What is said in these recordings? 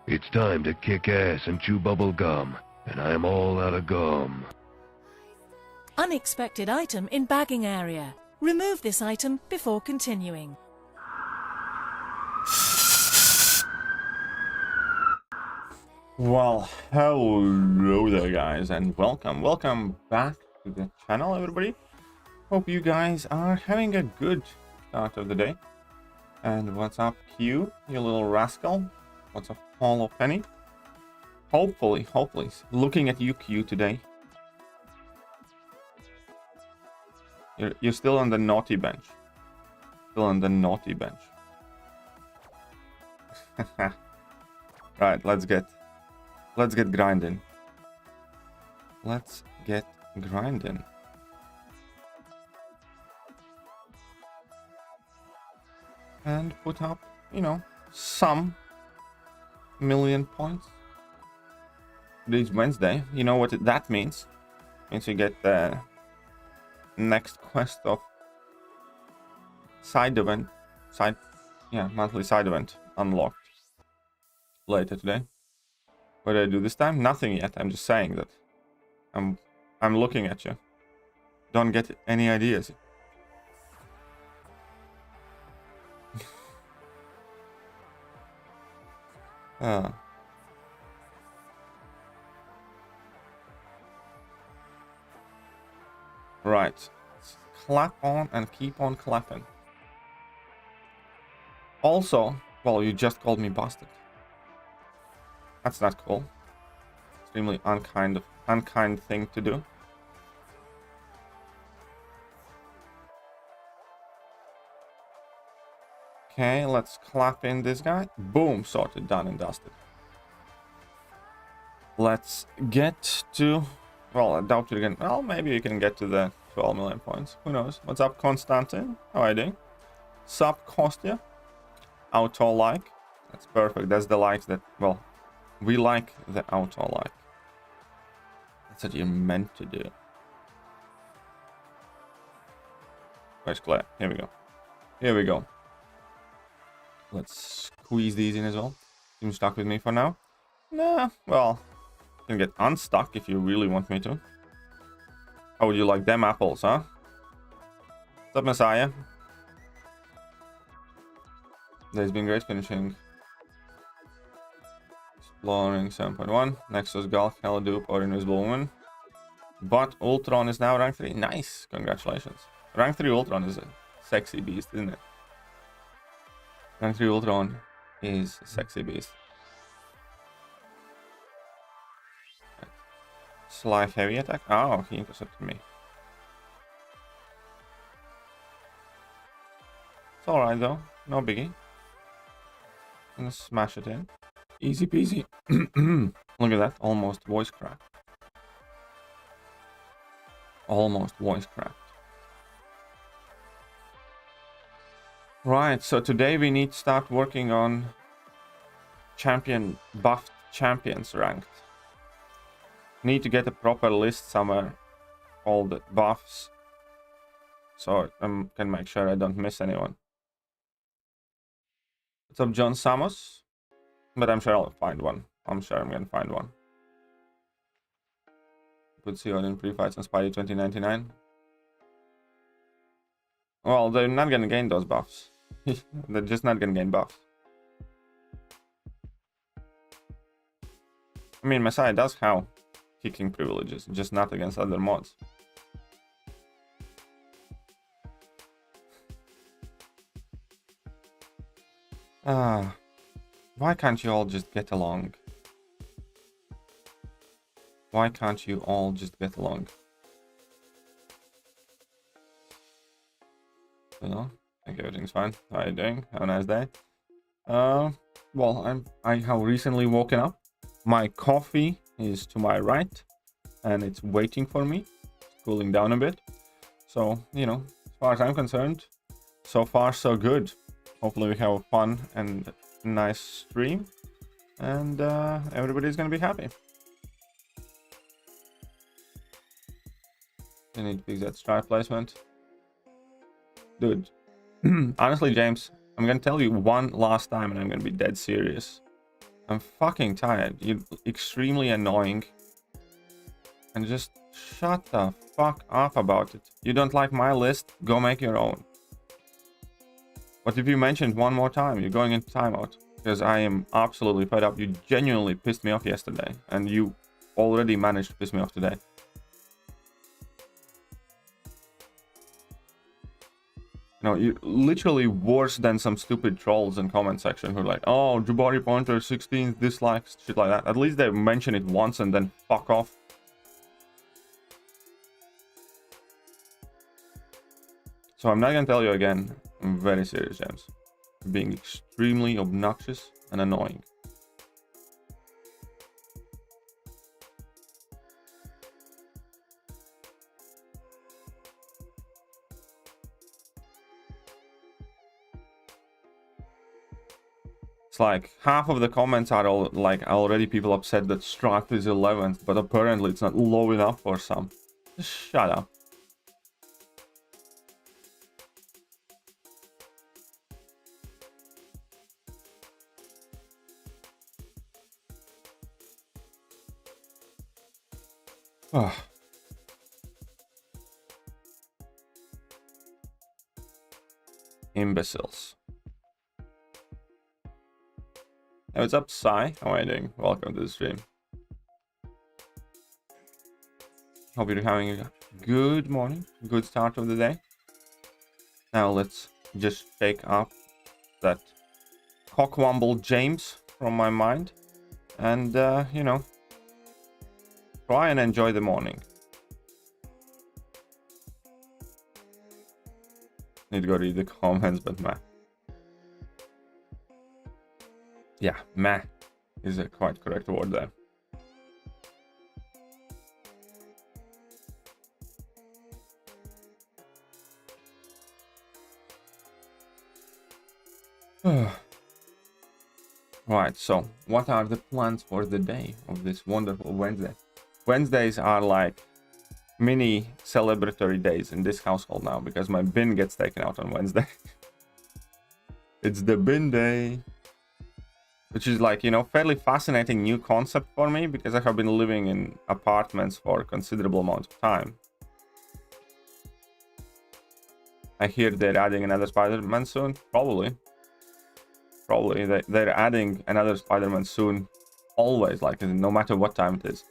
It's time to kick ass and chew bubble gum, and I'm all out of gum. Unexpected item in bagging area. Remove this item before continuing. Well, hello there guys, and welcome back to the channel, everybody. Hope you guys are having a good start of the day. And what's up, Q, you little rascal? What's up, Hollow Penny? Hopefully, looking at you, Q, today. You're still on the naughty bench. Still on the naughty bench. Right, let's get grinding. Let's get grinding. And put up, you know, some million points. Today's Wednesday. You know what that means? It means you get the next quest of monthly side event unlocked later today. What did I do this time? Nothing yet. I'm just saying that I'm looking at you. Don't get any ideas. Right. Let's clap on and keep on clapping. Also, well, you just called me bastard. That's not cool. Extremely unkind thing to do. Okay, let's clap in this guy. Boom, sorted, done and dusted. Let's get to, well, I doubt you can, well, maybe you can get to the 12 million points. Who knows? What's up, Konstantin? How are you doing? Sup, Kostya? Auto like. That's perfect. That's the likes that, well, we like the auto like. That's what you're meant to do. Where's Claire? Here we go. Here we go. Let's squeeze these in as well. Seem stuck with me for now? Nah, well, you can get unstuck if you really want me to. How would you like them apples, huh? What's up, Messiah? Day's been great finishing. Exploring 7.1. Nexus, Gulk, Heladupe, or Invisible Woman. But Ultron is now rank 3. Nice, congratulations. Rank 3 Ultron is a sexy beast, isn't it? Rank 3 Ultron is a sexy beast. Sly heavy attack. Oh, he intercepted me. It's alright though. No biggie. Gonna smash it in. Easy peasy. Look at that. Almost voice crack. Almost voice crack. Right, so today we need to start working on buffed champions ranked. Need to get a proper list somewhere, all the buffs, so I can make sure I don't miss anyone. What's up, John Samos? But I'm sure I'll find one. I'm sure I'm gonna find one. Put Sion in pre-fights on Spidey 2099. Well, they're not gonna gain those buffs. They're just not gonna gain buffs. I mean, Messiah does have kicking privileges, just not against other mods. Why can't you all just get along? Why can't you all just get along? Hello? I think everything's fine. How are you doing? Have a nice day. Well, I have recently woken up. My coffee is to my right, and it's waiting for me, cooling down a bit. So, you know, as far as I'm concerned, so far so good. Hopefully we have a fun and nice stream, and everybody's gonna be happy. I need to fix that stripe placement. Dude, honestly, James, I'm gonna tell you one last time, and I'm gonna be dead serious. I'm fucking tired. You're extremely annoying. And just shut the fuck up about it. You don't like my list? Go make your own. But if you mention it one more time, you're going into timeout. Because I am absolutely fed up. You genuinely pissed me off yesterday. And you already managed to piss me off today. No, you're literally worse than some stupid trolls in comment section who are like, oh, Jubari Pointer 16 dislikes, shit like that. At least they mention it once and then fuck off. So I'm not gonna tell you again. I'm very serious, James. Being extremely obnoxious and annoying. It's like half of the comments are all like already people upset that Strat is 11th, but apparently it's not low enough for some. Just shut up. Imbeciles. Hey, what's up, Sai? How are you doing? Welcome to the stream. Hope you're having a good morning, good start of the day. Now let's just shake up that cockwomble James from my mind and, you know, try and enjoy the morning. Need to go read the comments, but meh. Yeah, meh is a quite correct word there. Right, so what are the plans for the day of this wonderful Wednesday? Wednesdays are like mini celebratory days in this household now because my bin gets taken out on Wednesday. It's the bin day. Which is like, you know, fairly fascinating new concept for me because I have been living in apartments for a considerable amount of time. I hear they're adding another Spider-Man soon. Probably. They're adding another Spider-Man soon. Always, like, no matter what time it is.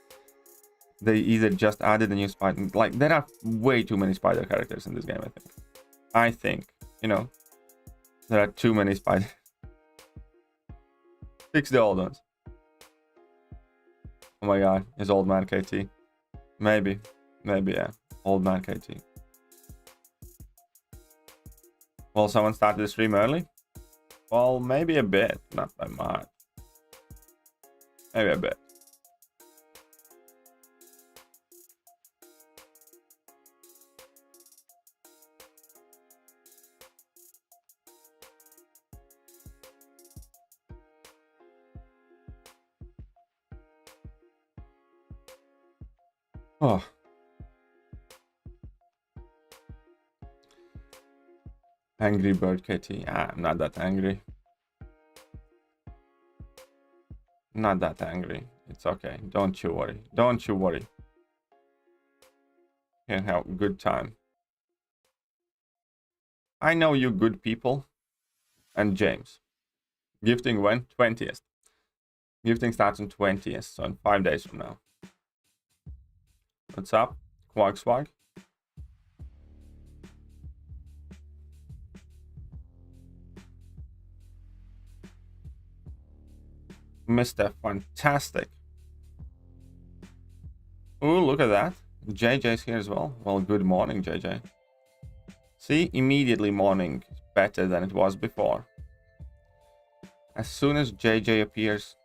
They either just added a new Spider... Like, there are way too many Spider characters in this game, I think. You know, there are too many Spider... Fix the old ones. Oh my god, is old man KT? Maybe, yeah. Old man KT. Well, someone started the stream early? Well, maybe a bit, not by much. Maybe a bit. Oh. Angry Bird KT. I'm not that angry. Not that angry. It's okay. Don't you worry. Don't you worry. Can have a good time. I know you good people. And James. Gifting when? 20th. Gifting starts on 20th, so in 5 days from now. What's up? Quag Swag? Mr. Fantastic. Ooh, look at that. JJ's here as well. Well, good morning, JJ. See, immediately morning is better than it was before. As soon as JJ appears,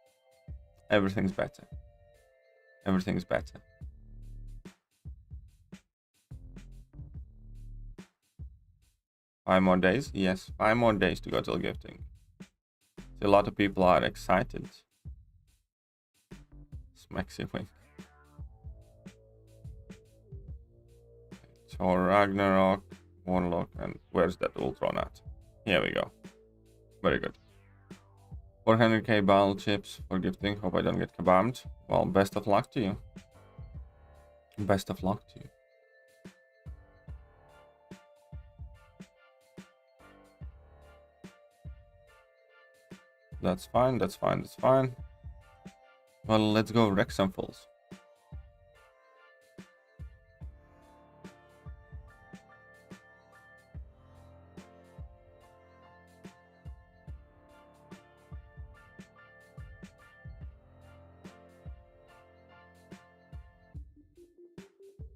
everything's better. Everything's better. Five more days? Yes, 5 more days to go till gifting. See, a lot of people are excited. Smexy wing. So Ragnarok, Warlock, and where's that Ultron at? Here we go. Very good. 400k battle chips for gifting. Hope I don't get kabammed. Well, best of luck to you. Best of luck to you. That's fine, that's fine, that's fine. Well, let's go wreck some fools.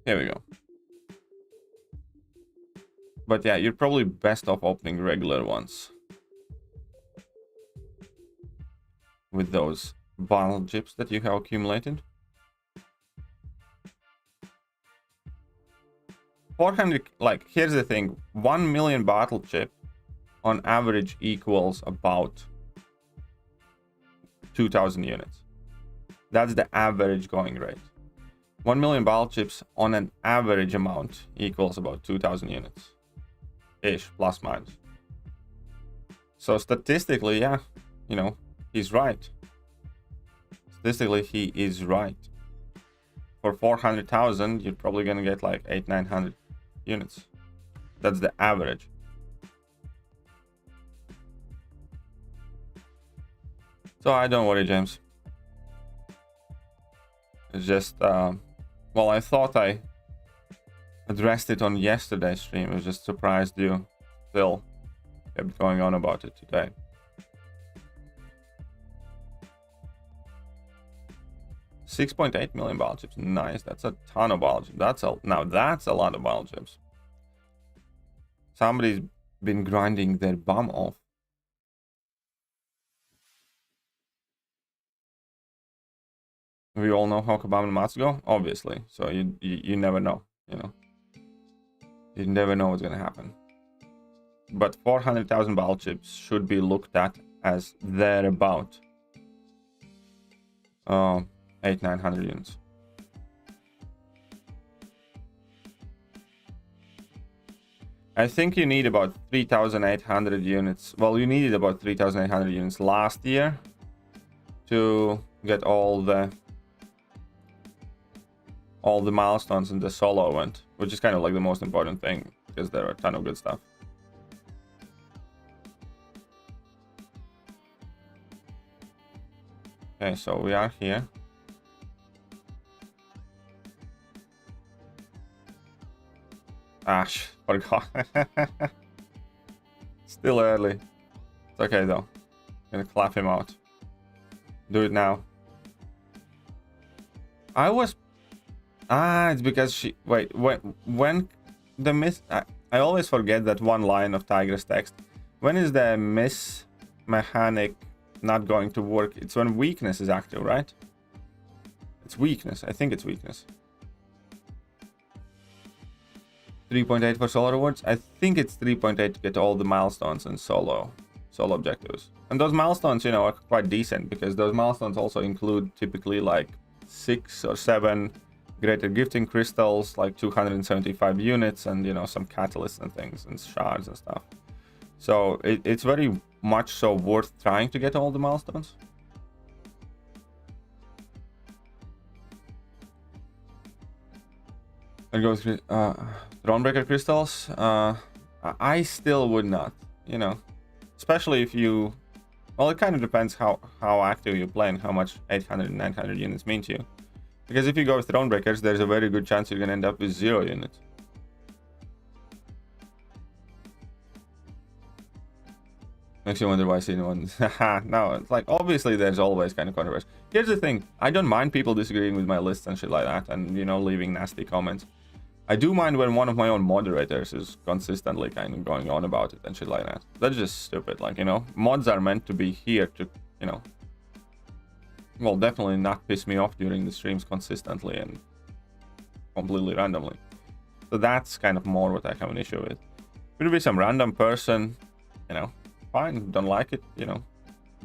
Here we go. But yeah, you're probably best off opening regular ones. With those battle chips that you have accumulated. 400, like, here's the thing. 1 million battle chip on average equals about 2,000 units. That's the average going rate. 1 million battle chips on an average amount equals about 2,000 units. Ish, plus minus. So statistically, yeah, you know, he's right. Statistically, he is right. For 400,000, you're probably gonna get like 800-900 units. That's the average. So I don't worry, James. It's just, well, I thought I addressed it on yesterday's stream. I was just surprised you still kept going on about it today. $6.8 million battle chips. Nice. That's a ton of battle chips. Now that's a lot of battle chips. Somebody's been grinding their bum off. We all know how kabam and mats go, obviously. So you never know, you know. You never know what's gonna happen. But 400,000 battle chips should be looked at as thereabout 800-900 units. I think you need about 3,800 units. Well, you needed about 3,800 units last year to get all the milestones in the solo event, which is kind of like the most important thing because there are a ton of good stuff. Okay, so we are here. Ash, forgot. Still early. It's okay though. Gonna clap him out. Do it now. I was. It's because she. Wait. When the miss. I always forget that one line of Tiger's text. When is the miss mechanic not going to work? It's when weakness is active, right? It's weakness. I think it's weakness. 3.8 for solo rewards. I think it's 3.8 to get all the milestones and solo objectives. And those milestones, you know, are quite decent because those milestones also include typically like 6 or 7 greater gifting crystals, like 275 units, and you know, some catalysts and things and shards and stuff. So it's very much so worth trying to get all the milestones. And go through Thronebreaker crystals. I still would not, you know, especially if you. Well, it kind of depends how active you play and how much 800 and 900 units mean to you. Because if you go with Thronebreakers, there's a very good chance you're gonna end up with 0 units. Makes you wonder why I see no one. No, it's like obviously there's always kind of controversy. Here's the thing: I don't mind people disagreeing with my lists and shit like that, and you know, leaving nasty comments. I do mind when one of my own moderators is consistently kind of going on about it and shit like that. That's just stupid. Like, you know, mods are meant to be here to, you know, well, definitely not piss me off during the streams consistently and completely randomly. So that's kind of more what I have an issue with. If it be some random person, you know, fine, don't like it, you know,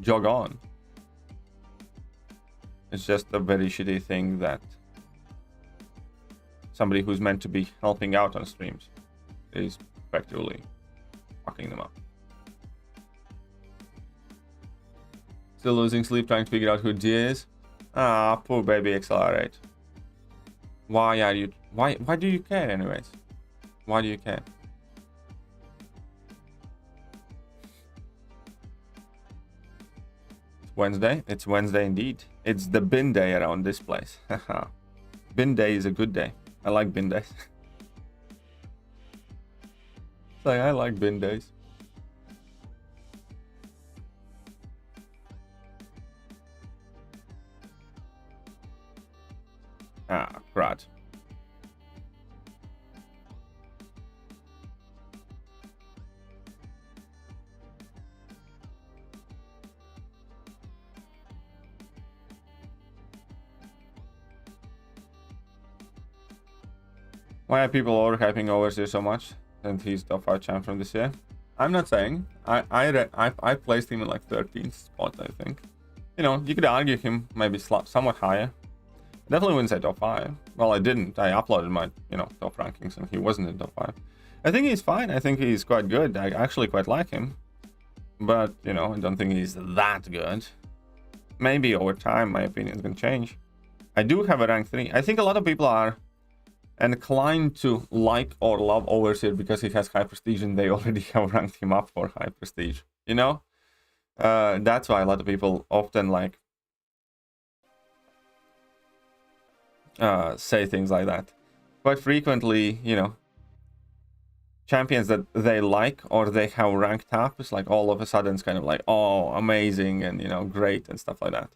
jog on. It's just a very shitty thing that somebody who's meant to be helping out on streams is effectively fucking them up. Still losing sleep trying to figure out who D is. Ah, poor baby Accelerate. Why are you... Why do you care anyways? Why do you care? Wednesday? It's Wednesday indeed. It's the bin day around this place. Bin day is a good day. I like bin days. It's like, I like bin days. Ah, crud. Why are people overhyping Overseer so much? And he's top 5 champ from this year. I'm not saying. I placed him in like 13th spot, I think. You know, you could argue him maybe somewhat higher. Definitely wouldn't say top 5. Well, I didn't. I uploaded my, you know, top rankings and he wasn't in top 5. I think he's fine. I think he's quite good. I actually quite like him. But, you know, I don't think he's that good. Maybe over time my opinion is going to change. I do have a rank 3. I think a lot of people are inclined to like or love Overseer because he has high prestige and they already have ranked him up for high prestige. You know? That's why a lot of people often like say things like that. Quite frequently, you know, champions that they like or they have ranked up, it's like all of a sudden it's kind of like, oh, amazing and, you know, great and stuff like that.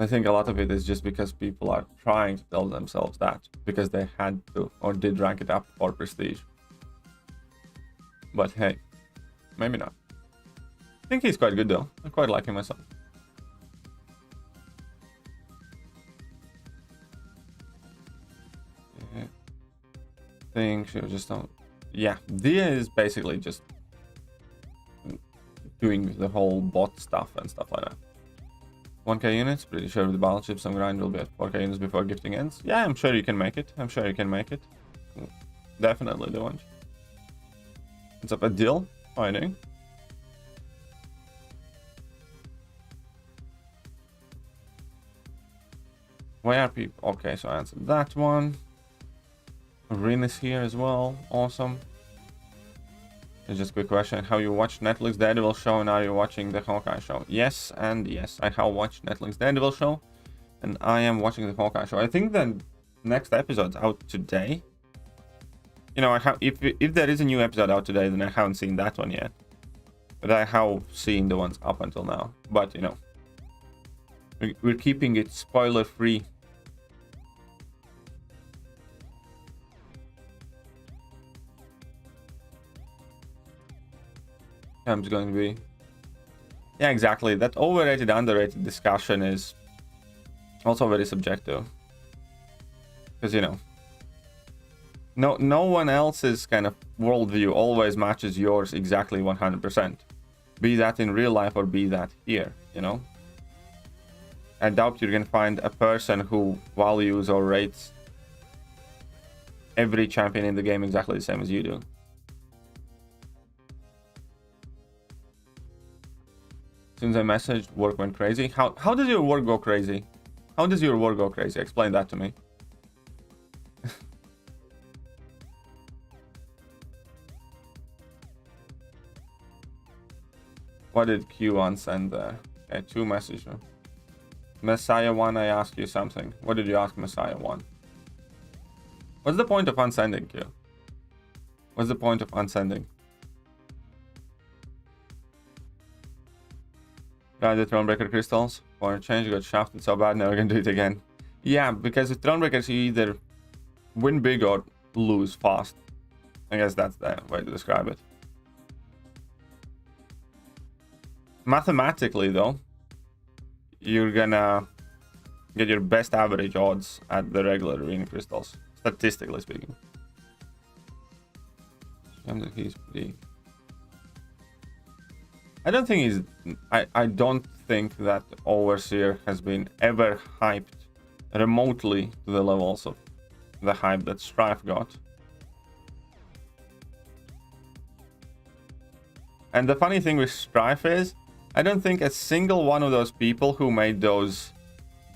I think a lot of it is just because people are trying to tell themselves that because they had to or did rank it up for prestige. But hey, maybe not. I think he's quite good though. I quite like him myself. I think she just don't. Yeah, Dia is basically just doing the whole bot stuff and stuff like that. 1k units, pretty sure with the battleship some grind will be at 4k units before gifting ends. Yeah, I'm sure you can make it. I'm sure you can make it. Definitely the one. What's up, Adil? How are you doing? Why are people? Okay, so I answered that one. Rin is here as well. Awesome. Just a quick question. How you watch Netflix Daredevil show and are you watching the Hawkeye show? Yes and yes. I have watched Netflix Daredevil show and I am watching the Hawkeye show. I think the next episode's out today. You know, I have if there is a new episode out today, then I haven't seen that one yet. But I have seen the ones up until now. But you know, we're keeping it spoiler free. I'm just going to be, yeah, exactly. That overrated underrated discussion is also very subjective because, you know, no one else's kind of worldview always matches yours exactly 100%, be that in real life or be that here. You know, I doubt you're gonna find a person who values or rates every champion in the game exactly the same as you do. Since I messaged, work went crazy. How does your work go crazy? How does your work go crazy? Explain that to me. What did Q1 send there? Okay, 2 messages. Messiah 1, I asked you something. What did you ask Messiah 1? What's the point of unsending, Q? What's the point of unsending? Got the Thronebreaker crystals. For a change, got shafted so bad, never gonna do it again. Yeah, because with Thronebreakers you either win big or lose fast. I guess that's the way to describe it. Mathematically though, you're gonna get your best average odds at the regular arena crystals, statistically speaking. He's pretty... I don't think I don't think that Overseer has been ever hyped remotely to the levels of the hype that Strife got. And the funny thing with Strife is, I don't think a single one of those people who made those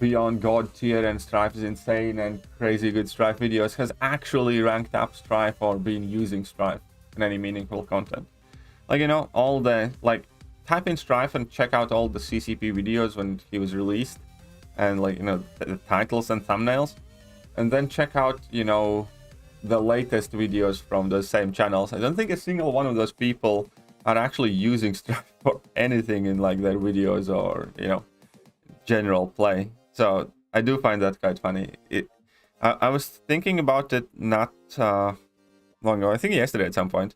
Beyond God tier and Strife is insane and crazy good Strife videos has actually ranked up Strife or been using Strife in any meaningful content. Like, you know, all the, like, type in Strife and check out all the CCP videos when he was released, and, like, you know, the titles and thumbnails, and then check out, you know, the latest videos from those same channels. I don't think a single one of those people are actually using Strife for anything in, like, their videos or, you know, general play. So I do find that quite funny. I was thinking about it not long ago, I think yesterday at some point,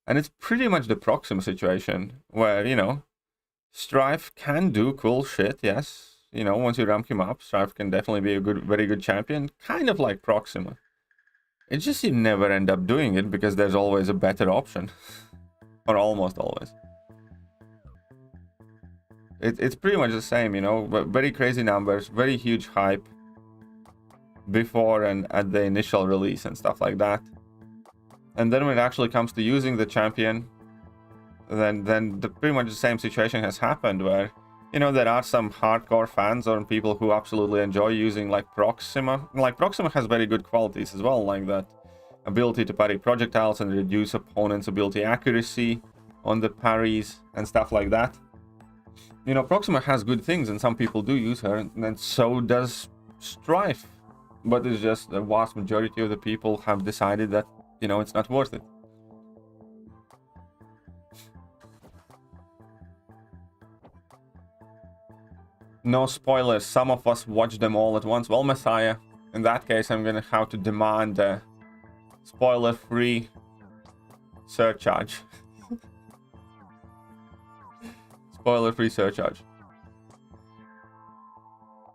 and it's pretty much the Proxima situation where, you know, Strife can do cool shit, yes. You know, once you ramp him up, Strife can definitely be a very good champion, kind of like Proxima. It's just you never end up doing it because there's always a better option. Or almost always. It's pretty much the same, you know, but very crazy numbers, very huge hype before and at the initial release and stuff like that. And then when it actually comes to using the champion, then pretty much the same situation has happened where, you know, there are some hardcore fans or people who absolutely enjoy using, like, Proxima. Like, Proxima has very good qualities as well, like that ability to parry projectiles and reduce opponents' ability accuracy on the parries and stuff like that. You know, Proxima has good things, and some people do use her, and so does Strife. But it's just the vast majority of the people have decided that, you know, it's not worth it. No spoilers, some of us watch them all at once. Well, Messiah, in that case, I'm gonna have to demand a spoiler-free surcharge. Spoiler-free surcharge.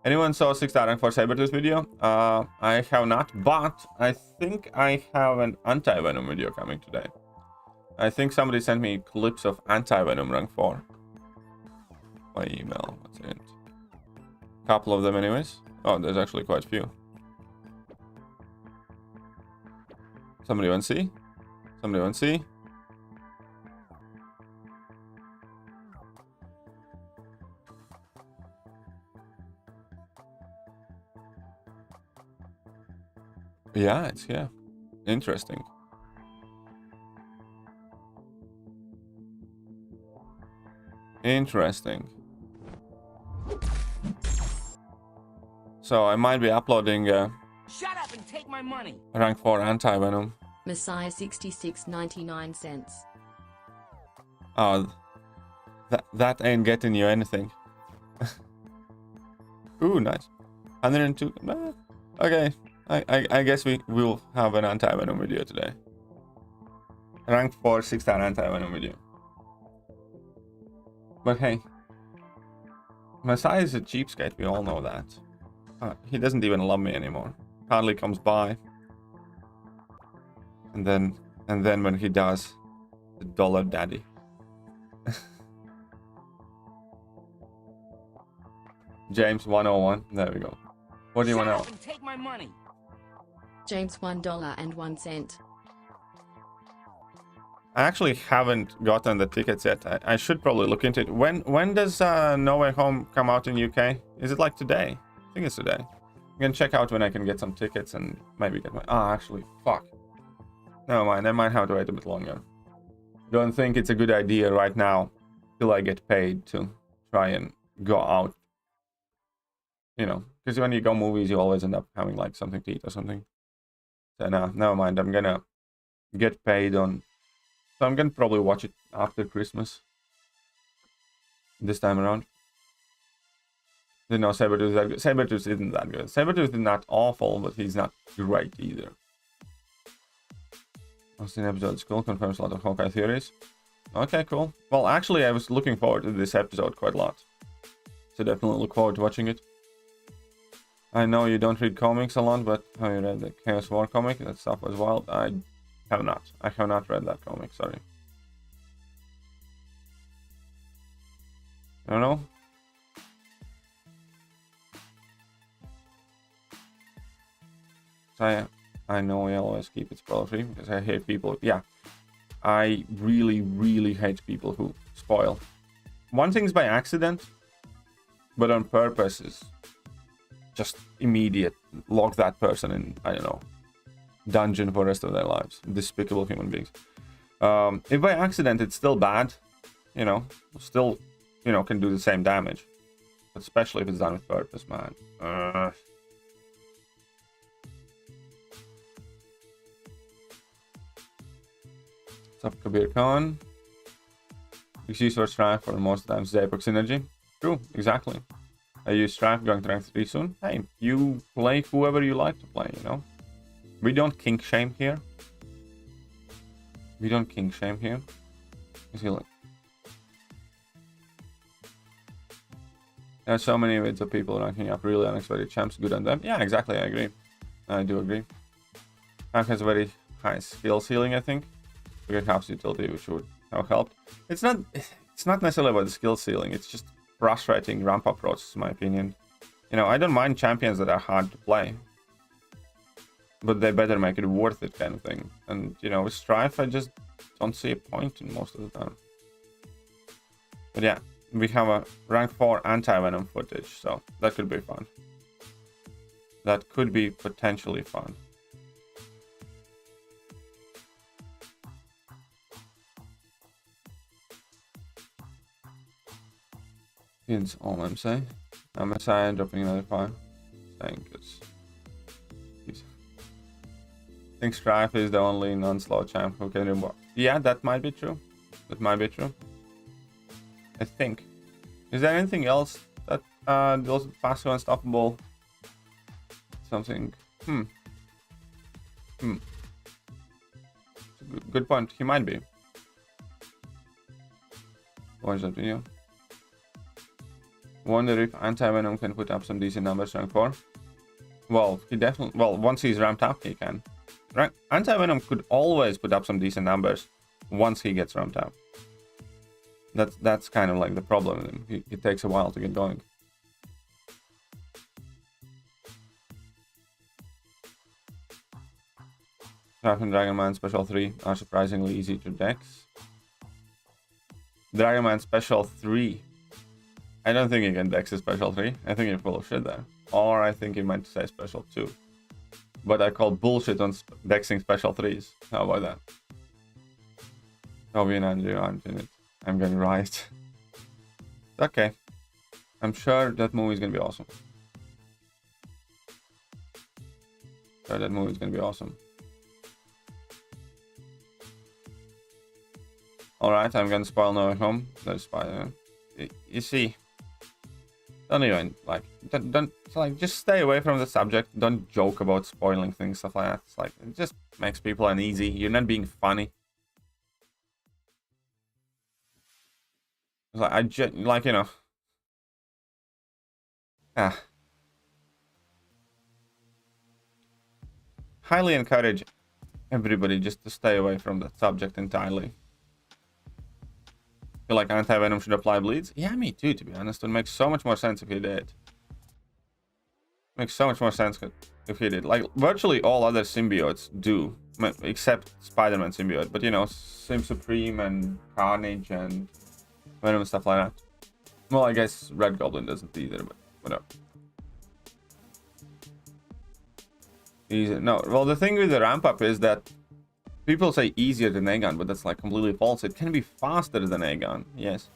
Anyone saw 6-star rank for Sabertooth video? I have not, but I think I have an anti-venom video coming today. I think somebody sent me clips of anti-venom rank 4. My email, what's it? Couple of them anyways. Oh, there's actually quite a few. Somebody want to see? Somebody want to see? Yeah, it's here. Interesting. Interesting. So I might be uploading Shut up and take my money. rank 4 anti-venom. Messiah 66.99 cents. Oh, that ain't getting you anything. Ooh, nice. 102. Okay, I guess we will have an anti-venom video today. Rank 4 6-star anti-venom video. But hey, Messiah is a cheapskate. We all know that. He doesn't even love me anymore. Hardly comes by. And then when he does, the dollar daddy. James 101. There we go. What do you want to know? Take my money. James $1.01. I actually haven't gotten the tickets yet. I should probably look into it. When does No Way Home come out in UK? Is it like today? I think it's today. I'm gonna check out when I can get some tickets and maybe get my... actually, fuck. Never mind, I might have to wait a bit longer. Don't think it's a good idea right now till I get paid to try and go out. You know, because when you go movies, you always end up having like something to eat or something. So no, never mind. I'm gonna get paid on... So I'm gonna probably watch it after Christmas. This time around. Didn't know Sabertooth is that good. Sabertooth isn't that good. Sabertooth is not awful, but he's not great either. Austin episode school confirms a lot of Hawkeye theories. Okay, cool. Well, actually, I was looking forward to this episode quite a lot. So definitely look forward to watching it. I know you don't read comics a lot, but have you read the Chaos War comic? That stuff was wild. I have not. I have not read that comic, sorry. I don't know. So I know I always keep it spoiler free because I hate people. Yeah. I really hate people who spoil. One thing's by accident, but on purpose is just immediate. Lock that person in, I don't know, dungeon for the rest of their lives. Despicable human beings. If by accident it's still bad, you know, still, you know, can do the same damage. But especially if it's done with purpose, man. What's up, Kabir Khan? Excuse for Strife for most times Apex synergy. True, exactly. I use Strife going to rank 3 soon. Hey, you play whoever you like to play, you know? We don't kink shame here. We don't kink shame here. You see, look. There are so many ways of people ranking up really unexpected champs. Good on them. Yeah, exactly. I agree. I do agree. Rank has a very high skill ceiling, I think. Good house utility, which would have helped. It's not necessarily about the skill ceiling. It's just frustrating ramp up process, in my opinion. You know, I don't mind champions that are hard to play, but they better make it worth it, kind of thing. And you know, with Strife, I just don't see a point in most of the time. But yeah, we have a rank 4 anti-venom footage, so that could be fun. That could be potentially fun. It's all I'm saying. MSI dropping another 5. Saying because I think Strife is the only non-slow champ who can remove. Yeah, that might be true. That might be true. I think. Is there anything else that deals with passive unstoppable? Something. Good point. He might be. Watch that video. Wonder if anti-venom can put up some decent numbers rank 4. Well, he definitely. Well, once he's ramped up, he can. Anti-venom could always put up some decent numbers once he gets ramped up. That's kind of like the problem with him. It takes a while to get going. Dragon and Dragon Man Special 3 are surprisingly easy to dex. Dragon Man Special 3. I don't think he can dex a Special 3. I think you're full of shit there. Or I think he might say Special 2. But I call bullshit on dexing Special 3s. How about that? Toby and Andrew aren't in it. I'm getting right. Okay. I'm sure that movie is gonna be awesome. Alright, I'm gonna spoil No Way Home. That's Spider-Man. You see, don't even don't like, just stay away from the subject. Don't joke about spoiling things, stuff like that. It's like, it just makes people uneasy. You're not being funny. It's like, you know. Highly encourage everybody just to stay away from that subject entirely. Feel like anti-venom should apply bleeds? Yeah, me too, to be honest. It makes so much more sense if he did. Makes so much more sense if he did. Like, virtually all other symbiotes do, except Spider-Man symbiote. But, you know, Sim Supreme and Carnage and Venom and stuff like that. Well, I guess Red Goblin doesn't either, but whatever. Easy. No, well, the thing with the ramp-up is that people say easier than Aegon, but that's like completely false. It can be faster than Aegon, yes.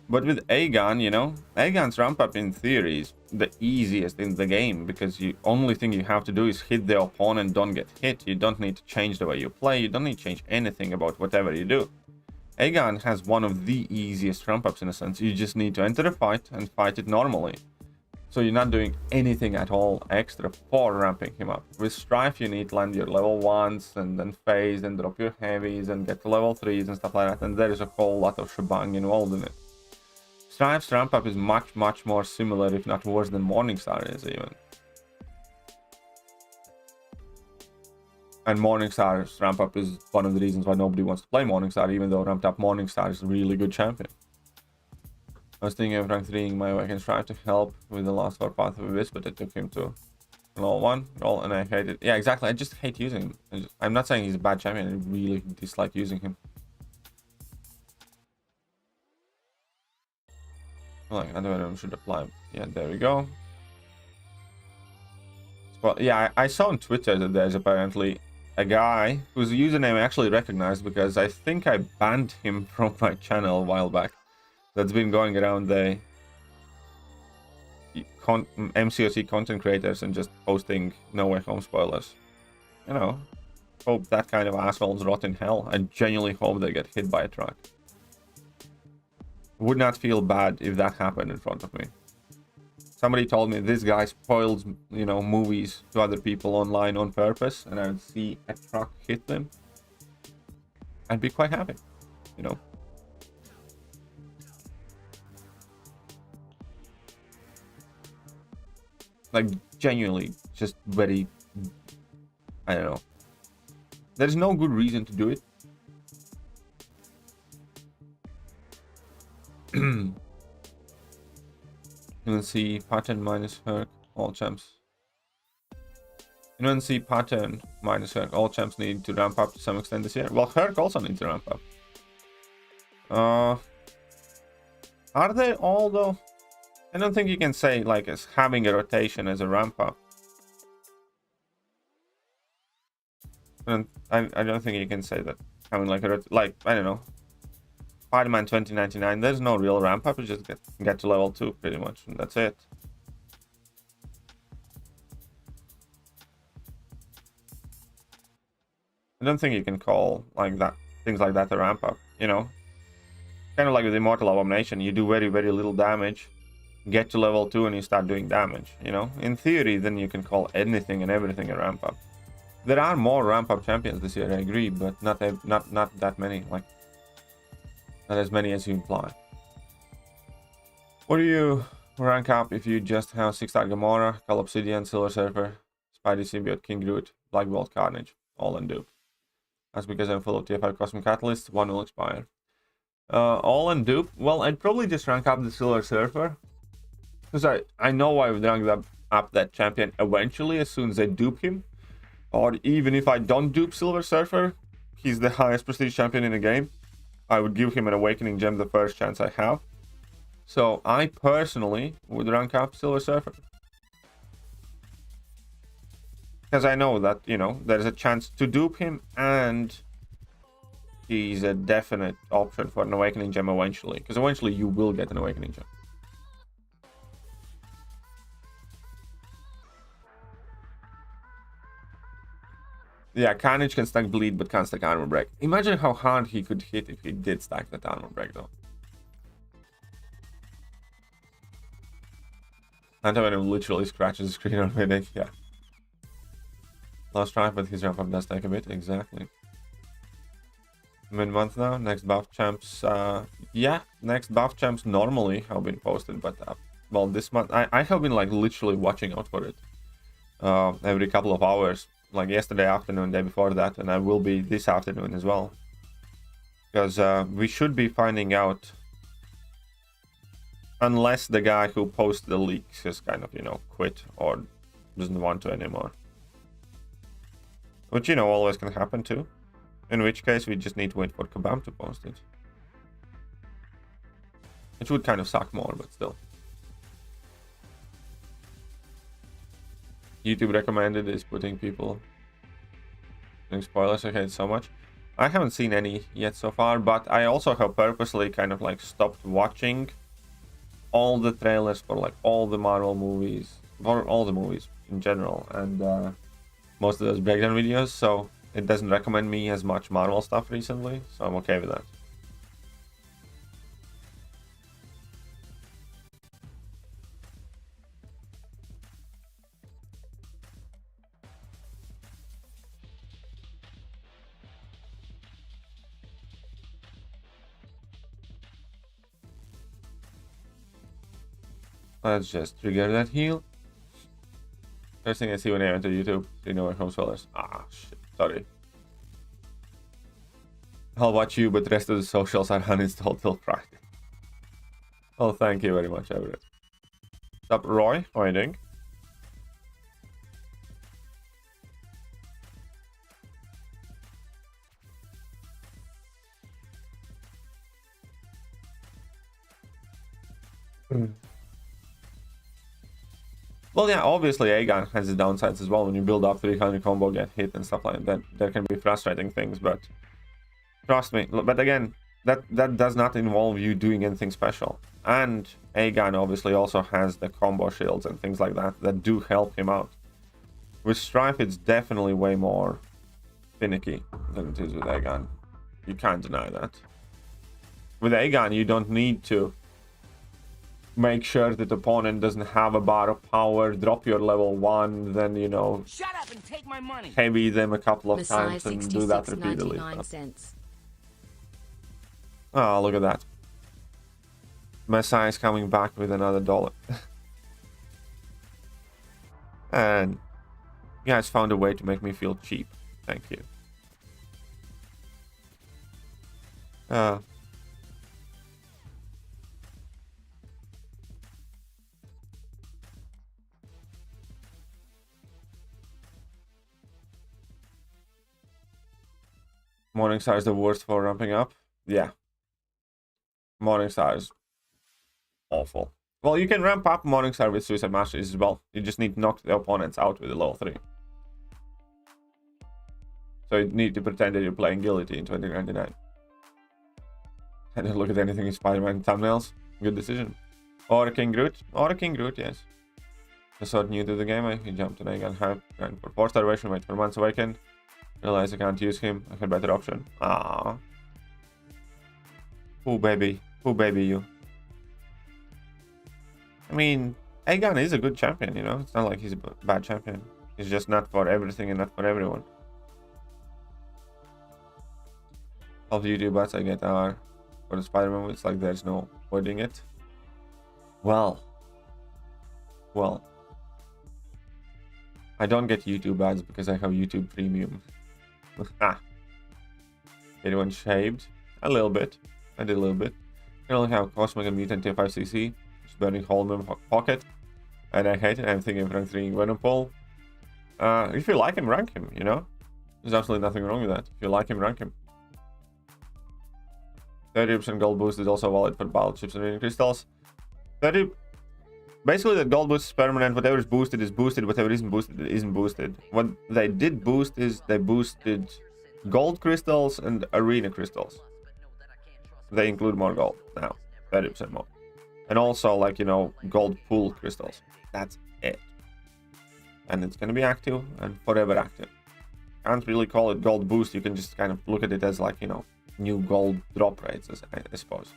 But with Aegon, you know, Aegon's ramp up in theory is the easiest in the game, because the only thing you have to do is hit the opponent, don't get hit. You don't need to change the way you play. You don't need to change anything about whatever you do. Aegon has one of the easiest ramp ups in a sense. You just need to enter a fight and fight it normally. So you're not doing anything at all extra for ramping him up. With Strife, you need to land your level 1s and then phase and drop your heavies and get to level 3s and stuff like that. And there is a whole lot of shebang involved in it. Strife's ramp up is much more similar, if not worse, than Morningstar is even. And Morningstar's ramp up is one of the reasons why nobody wants to play Morningstar, even though ramped up Morningstar is a really good champion. I was thinking of rank 3ing my Awakened Strife to help with the last 4 Path of Abyss, but I took him to level 1 roll and I hate it. Yeah, exactly. I just hate using him. I'm not saying he's a bad champion. I really dislike using him. Like, I don't know, should apply. Yeah, there we go. Well, yeah, I saw on Twitter that there's apparently a guy whose username I actually recognized because I think I banned him from my channel a while back. That's been going around the MCOC content creators and just posting No Way Home spoilers. You know, hope that kind of assholes rot in hell. I genuinely hope they get hit by a truck. Would not feel bad if that happened in front of me. Somebody told me this guy spoils, you know, movies to other people online on purpose, and I would see a truck hit them. I'd be quite happy, you know. Like, genuinely, just very, I don't know. There's no good reason to do it. See pattern minus Herc, all champs. See pattern minus Herc, all champs need to ramp up to some extent this year. Well, Herc also needs to ramp up. Are they all though? I don't think you can say like as having a rotation as a ramp up. And I don't think you can say that having like a I don't know. Spider-Man 2099, there's no real ramp up, you just get to level 2 pretty much, and that's it. I don't think you can call like that things like that a ramp up, you know. Kind of like with Immortal Abomination, you do very, very little damage, get to level 2 and you start doing damage, you know. In theory, then you can call anything and everything a ramp up. There are more ramp up champions this year, I agree, but not that many, like not as many as you imply. What do you rank up if you just have 6-star Gamora, Call Obsidian, Silver Surfer, Spidey Symbiote, King Groot, Black Bolt, Carnage, all in dupe? That's because I'm full of TFR Cosmic Catalyst, one will expire. All in dupe? Well, I'd probably just rank up the Silver Surfer. Because I know I would rank up that champion eventually as soon as I dupe him. Or even if I don't dupe Silver Surfer, he's the highest prestige champion in the game. I would give him an Awakening Gem the first chance I have. So I personally would rank up Silver Surfer. Because I know that, you know, there's a chance to dupe him and he's a definite option for an Awakening Gem eventually. Because eventually you will get an Awakening Gem. Yeah, Carnage can stack bleed but can't stack armor break. Imagine how hard he could hit if he did stack that armor break though. Antoine literally scratches the screen on Medic, yeah. Last try, but his ramp up does take a bit, exactly. Mid-month now, next buff champs, yeah, next buff champs normally have been posted, but well, this month, I have been like literally watching out for it. Every couple of hours. Like yesterday afternoon, day before that, and I will be this afternoon as well. Because we should be finding out, unless the guy who posted the leaks has kind of, you know, quit or doesn't want to anymore. Which, you know, always can happen too. In which case, we just need to wait for Kabam to post it. Which would kind of suck more, but still. YouTube recommended is putting people doing spoilers. Okay, so much. I haven't seen any yet so far, but I also have purposely kind of like stopped watching all the trailers for like all the Marvel movies, or all the movies in general, and most of those breakdown videos, so it doesn't recommend me as much Marvel stuff recently, so I'm okay with that. Let's just trigger that heal. First thing I see when I enter YouTube, you know where home spoilers. Ah, shit, sorry. I'll watch you, but the rest of the socials are uninstalled till Friday. Oh, thank you very much, Everett. What's up, Roy? How are you doing? Well, yeah, obviously A-Gun has its downsides as well. When you build up 300 combo, get hit and stuff like that, there can be frustrating things, but trust me. But again, that does not involve you doing anything special. And A-Gun obviously also has the combo shields and things like that do help him out. With Strife, it's definitely way more finicky than it is with A-Gun. You can't deny that. With A-Gun, you don't need to make sure that the opponent doesn't have a bar of power, drop your level 1, then, you know, Shut up and take my money. heavy them a couple of Messiah times and do that repeatedly. 66.99. Oh, look at that. Messiah is coming back with another $1. And you guys found a way to make me feel cheap. Thank you. Morningstar is the worst for ramping up. Yeah. Morningstar is awful. Well, you can ramp up Morningstar with Suicide Masteries as well. You just need to knock the opponents out with a level 3. So you need to pretend that you're playing Guillotine in 2099. I don't look at anything in Spider-Man thumbnails. Good decision. Or King Groot. Or King Groot, yes. I sort new to the game. I jumped and I got hype. Ran for 4 starvation, wait for months awaken. Realize I can't use him. I had better option. Ah. Who baby? Who baby you? I mean, A-Gun is a good champion, you know? It's not like he's a bad champion. He's just not for everything and not for everyone. All the YouTube bots I get are for the Spider-Man. It's like there's no avoiding it. Well. I don't get YouTube ads because I have YouTube Premium. Anyone shaved? A little bit. I did a little bit. I only have Cosmic and Mutant Tier 5 CC. Just burning hole in my pocket. And I hate it. I'm thinking of rank 3 Venom. If you like him, rank him, you know? There's absolutely nothing wrong with that. If you like him, rank him. 30% gold boost is also valid for battle chips and reading crystals. 30. Basically, the gold boost is permanent. Whatever is boosted is boosted. Whatever isn't boosted isn't boosted. What they did boost is they boosted gold crystals and arena crystals. They include more gold now, 30% more. And also, like, you know, gold pool crystals. That's it. And it's going to be active and forever active. Can't really call it gold boost. You can just kind of look at it as, like, you know, new gold drop rates, I suppose,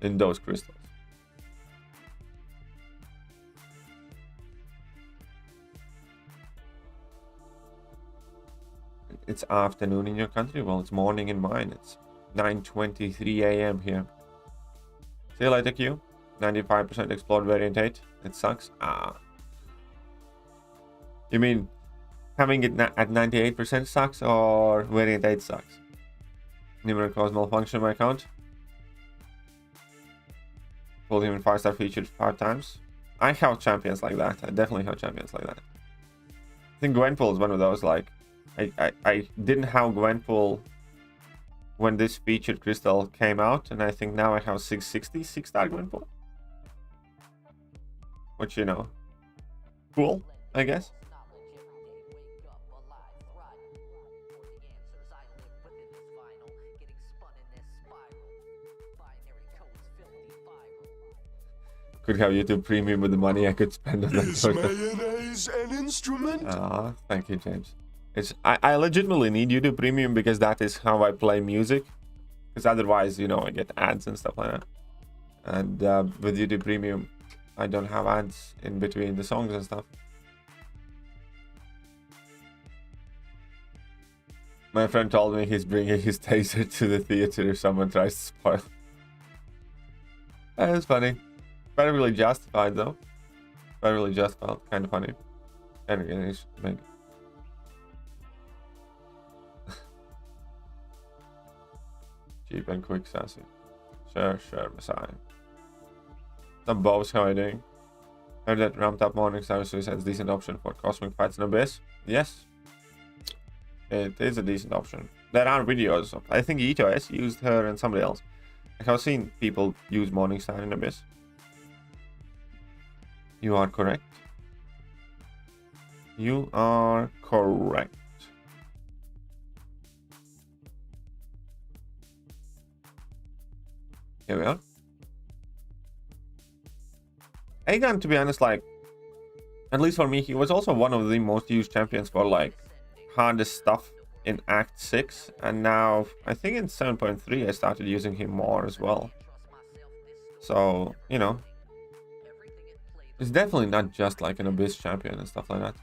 in those crystals. It's afternoon in your country. Well, it's morning in mine. It's 9:23 a.m. here. See you later, Q. 95% explored variant 8. It sucks. You mean having it at 98% sucks, or variant 8 sucks? Numerous cause malfunction in my account. Pulled him in 5-star featured 5 times. I have champions like that. I definitely have champions like that. I think Gwenpool is one of those. Like, I didn't have Gwenpool when this featured crystal came out, and I think now I have 660 6-star Gwenpool. Which, you know, cool, I guess. Could have YouTube Premium with the money I could spend on that. Is mayonnaise an instrument? Thank you, James. I legitimately need YouTube Premium because that is how I play music. Because otherwise, you know, I get ads and stuff like that. And with YouTube Premium, I don't have ads in between the songs and stuff. My friend told me he's bringing his taser to the theater if someone tries to spoil. That is funny. Perfectly justified, though. Perfectly justified. Kind of funny. Anyway, maybe. Cheap and quick, sassy. Sure, Messiah. Some bows, how are you doing? Heard that ramped up morning services has decent option for cosmic fights in Abyss. Yes. It is a decent option. There are videos of, I think ETOS used her and somebody else. I have seen people use Morningstar in Abyss. You are correct. You are correct. Here we are. Aegon, to be honest, like, at least for me, he was also one of the most used champions for, like, hardest stuff in Act 6. And now, I think in 7.3, I started using him more as well. So, you know, it's definitely not just like an Abyss champion and stuff like that.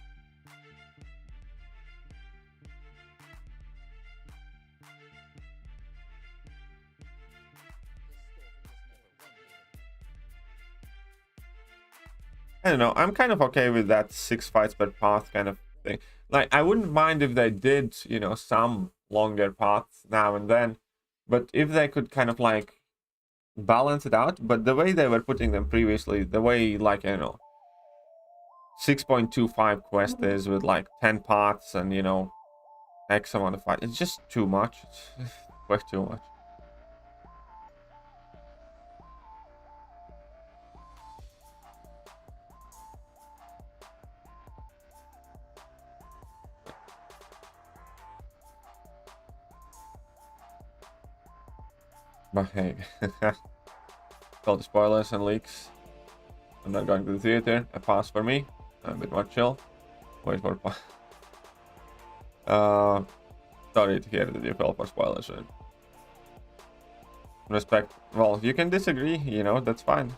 I don't know, I'm kind of okay with that 6 fights per path kind of thing. Like, I wouldn't mind if they did, you know, some longer paths now and then. But if they could kind of like balance it out. But the way they were putting them previously, the way, like, I don't know, 6.25 quest is with like 10 paths and, you know, X amount of fight. It's just too much. It's way too much. But hey, all the spoilers and leaks. I'm not going to the theater. A pass for me. I'm a bit more chill. Wait for sorry to hear that you fell for spoilers. Right? Respect. Well, you can disagree. You know, that's fine.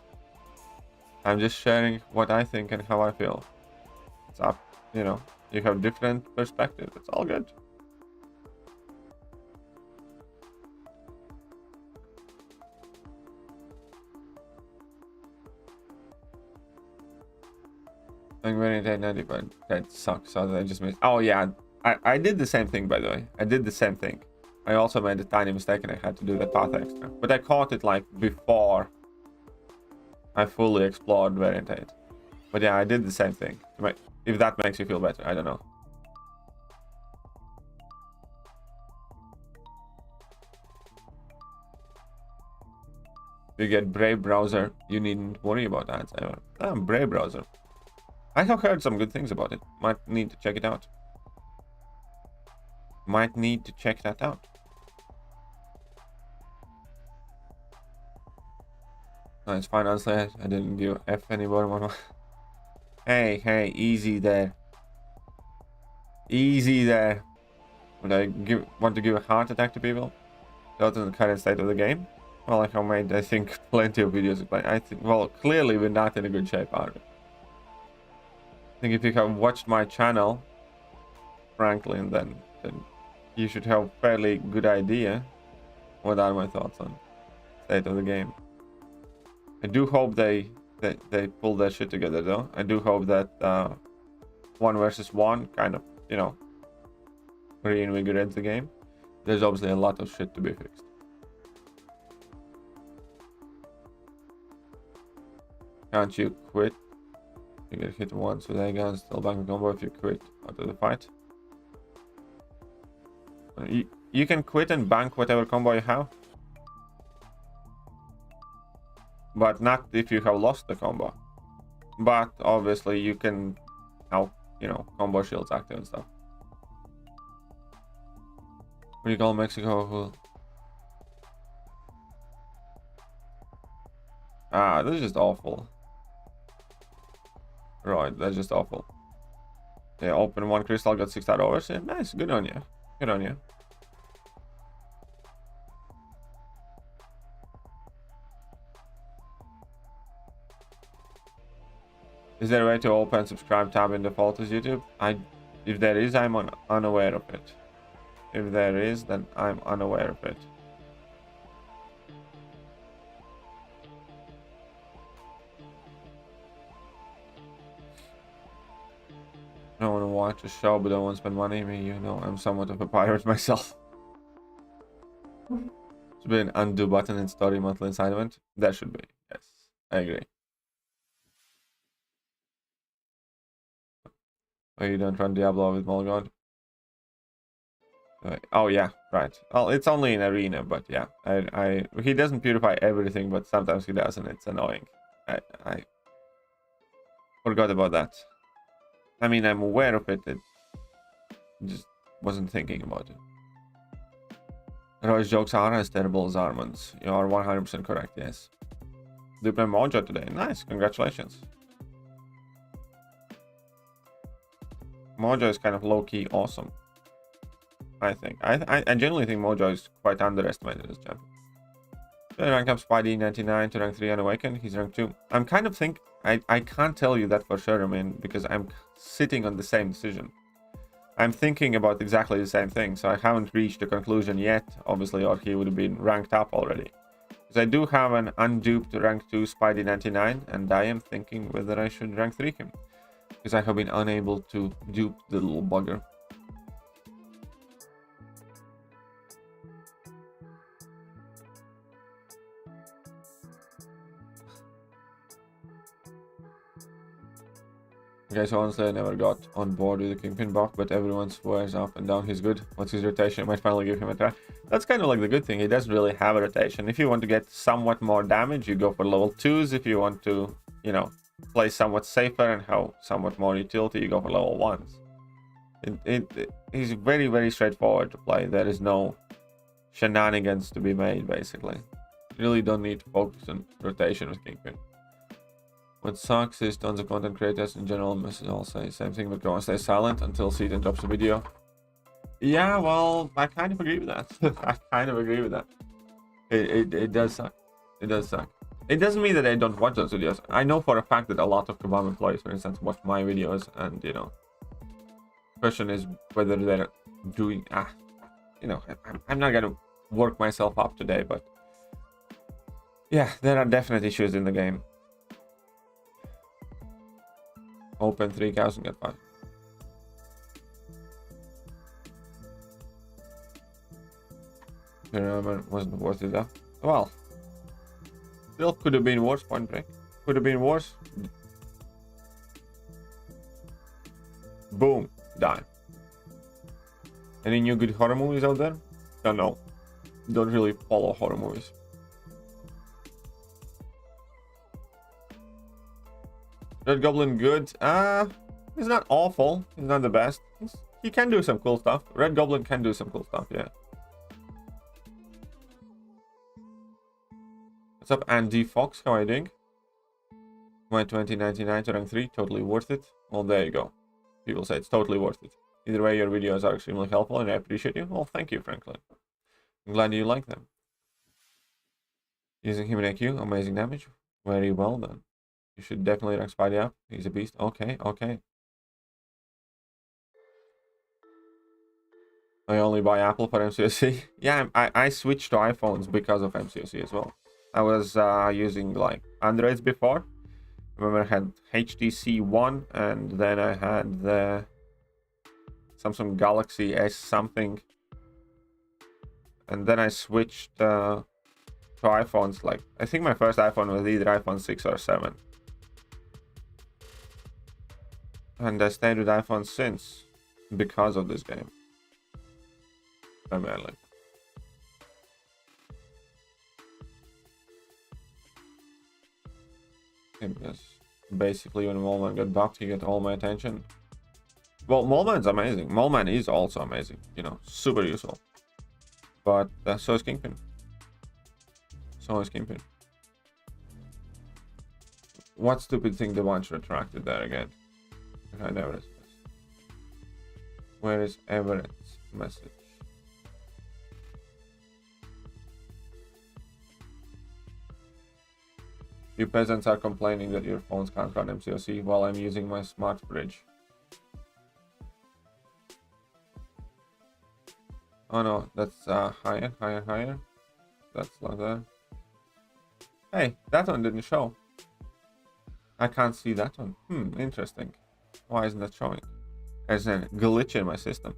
I'm just sharing what I think and how I feel. It's up. You know, you have different perspectives. It's all good. I'm very 90, but that sucks. So I just missed. Oh yeah, I did the same thing, by the way. I did the same thing. I also made a tiny mistake and I had to do the path extra. But I caught it like before I fully explored Variant 8. But yeah, I did the same thing. If that makes you feel better, I don't know. You get Brave browser, you needn't worry about ads ever. Brave browser. I have heard some good things about it. Might need to check it out. Might need to check that out. No, it's fine, honestly. I didn't give F anymore. Hey, easy there. Easy there. Would I want to give a heart attack to people? Not in the current state of the game. Well, I have made, I think, plenty of videos explaining. I think, well, clearly we're not in a good shape, are we? I think if you have watched my channel, frankly, then you should have a fairly good idea what are my thoughts on state of the game. I do hope they pull their shit together, though. I do hope that 1 versus 1 kind of, you know, reinvigorates the game. There's obviously a lot of shit to be fixed. Can't you quit? You get hit once with a gun, still bank a combo if you quit out of the fight. You can quit and bank whatever combo you have. But not if you have lost the combo. But obviously you can have, you know, combo shields active and stuff. What do you call Mexico? Ah, this is just awful. Right, that's just awful. Yeah, open 1 crystal, got 6 star overs. Yeah, nice, good on you. Good on you. Is there a way to open subscribe tab in default as YouTube? If there is, I'm unaware of it. If there is, then I'm unaware of it. I don't want to watch a show, but I don't want to spend money. I mean, you know, I'm somewhat of a pirate myself. Should be an undo button in story monthly assignment. There should be. Yes, I agree. Oh, you don't run Diablo with Molgod? Oh yeah, right. Well, it's only in arena, but yeah, he doesn't purify everything, but sometimes he does, and it's annoying. I forgot about that. I mean, I'm aware of it. It just wasn't thinking about it. Roy's jokes are as terrible as Armand's. You are 100% correct, yes. Do you play Mojo today? Nice, congratulations. Mojo is kind of low-key awesome, I think. I genuinely think Mojo is quite underestimated as champion. So rank up Spidey 99 to rank 3 on Awaken. He's rank 2. I'm kind of think I can't tell you that for sure, I mean, because I'm sitting on the same decision. I'm thinking about exactly the same thing, so I haven't reached a conclusion yet, obviously, or he would have been ranked up already. Because I do have an unduped rank 2 Spidey 99, and I am thinking whether I should rank 3 him. Because I have been unable to dupe the little bugger. Okay, so honestly, I never got on board with the Kingpin buff, but everyone swears up and down he's good. What's his rotation? I might finally give him a try. That's kind of like the good thing. He doesn't really have a rotation. If you want to get somewhat more damage, you go for level 2s. If you want to, you know, play somewhat safer and have somewhat more utility, you go for level 1s. He's very, very straightforward to play. There is no shenanigans to be made, basically. You really don't need to focus on rotation with Kingpin. What sucks is tons of content creators in general must all say same thing, but go and stay silent until Seaton drops a video. Yeah, well, I kind of agree with that. I kind of agree with that. It does suck. It does suck. It doesn't mean that I don't watch those videos. I know for a fact that a lot of Kabam employees, for instance, watch my videos, and you know, question is whether they're doing. You know, I'm not gonna work myself up today, but yeah, there are definite issues in the game. Open 3 cows and get 5. Wasn't worth it though. Well, still could have been worse. Point break could have been worse. Boom, die. Any new good horror movies out there? Don't know. Don't really follow horror movies. Red Goblin good. He's not awful. He's not the best. He can do some cool stuff. Red Goblin can do some cool stuff, yeah. What's up, Andy Fox? How are you doing? My 2099 to rank 3, totally worth it. Well, there you go. People say it's totally worth it. Either way, your videos are extremely helpful and I appreciate you. Well, thank you, Franklin. I'm glad you like them. Using him in AQ, amazing damage. Very well done. You should definitely rank Spidey up. He's a beast. Okay, okay. I only buy Apple for MCOC. Yeah, I switched to iPhones because of MCOC as well. I was using like Androids before. I remember I had HTC One, and then I had the Samsung Galaxy S something. And then I switched to iPhones. Like, I think my first iPhone was either iPhone 6 or 7. And I stayed with iPhone since because of this game. Primarily. Because basically when Moleman got buffed, he got all my attention. Well, Moleman's amazing. Moleman is also amazing. You know, super useful. But so is Kingpin. So is Kingpin. What stupid thing the bunch retracted there again? Behind Everett's. Where is Everett's message? You peasants are complaining that your phones can't run MCOC while I'm using my smart fridge. Oh no, that's higher, higher, higher. That's like that. Hey, that one didn't show. I can't see that one. Interesting. Why isn't that showing? There's a glitch in my system.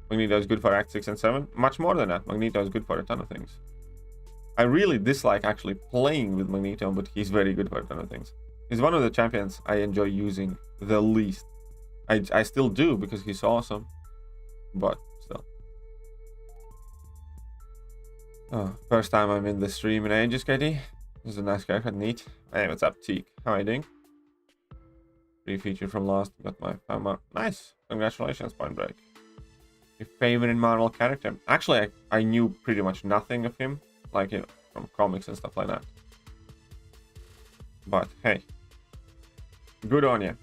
Magneto is good for Act 6 and 7. Much more than that. Magneto is good for a ton of things. I really dislike actually playing with Magneto, but he's very good for a ton of things. He's one of the champions I enjoy using the least. I still do because he's awesome, but still. Oh, first time I'm in the stream in ages, Katie. This is a nice character. Neat. Hey, what's up, Teak? How are you doing? Free feature from Lost. Got my fama. Nice. Congratulations, Point Break. Your favorite Marvel character? Actually, I knew pretty much nothing of him. Like, you know, from comics and stuff like that. But, hey. Good on you.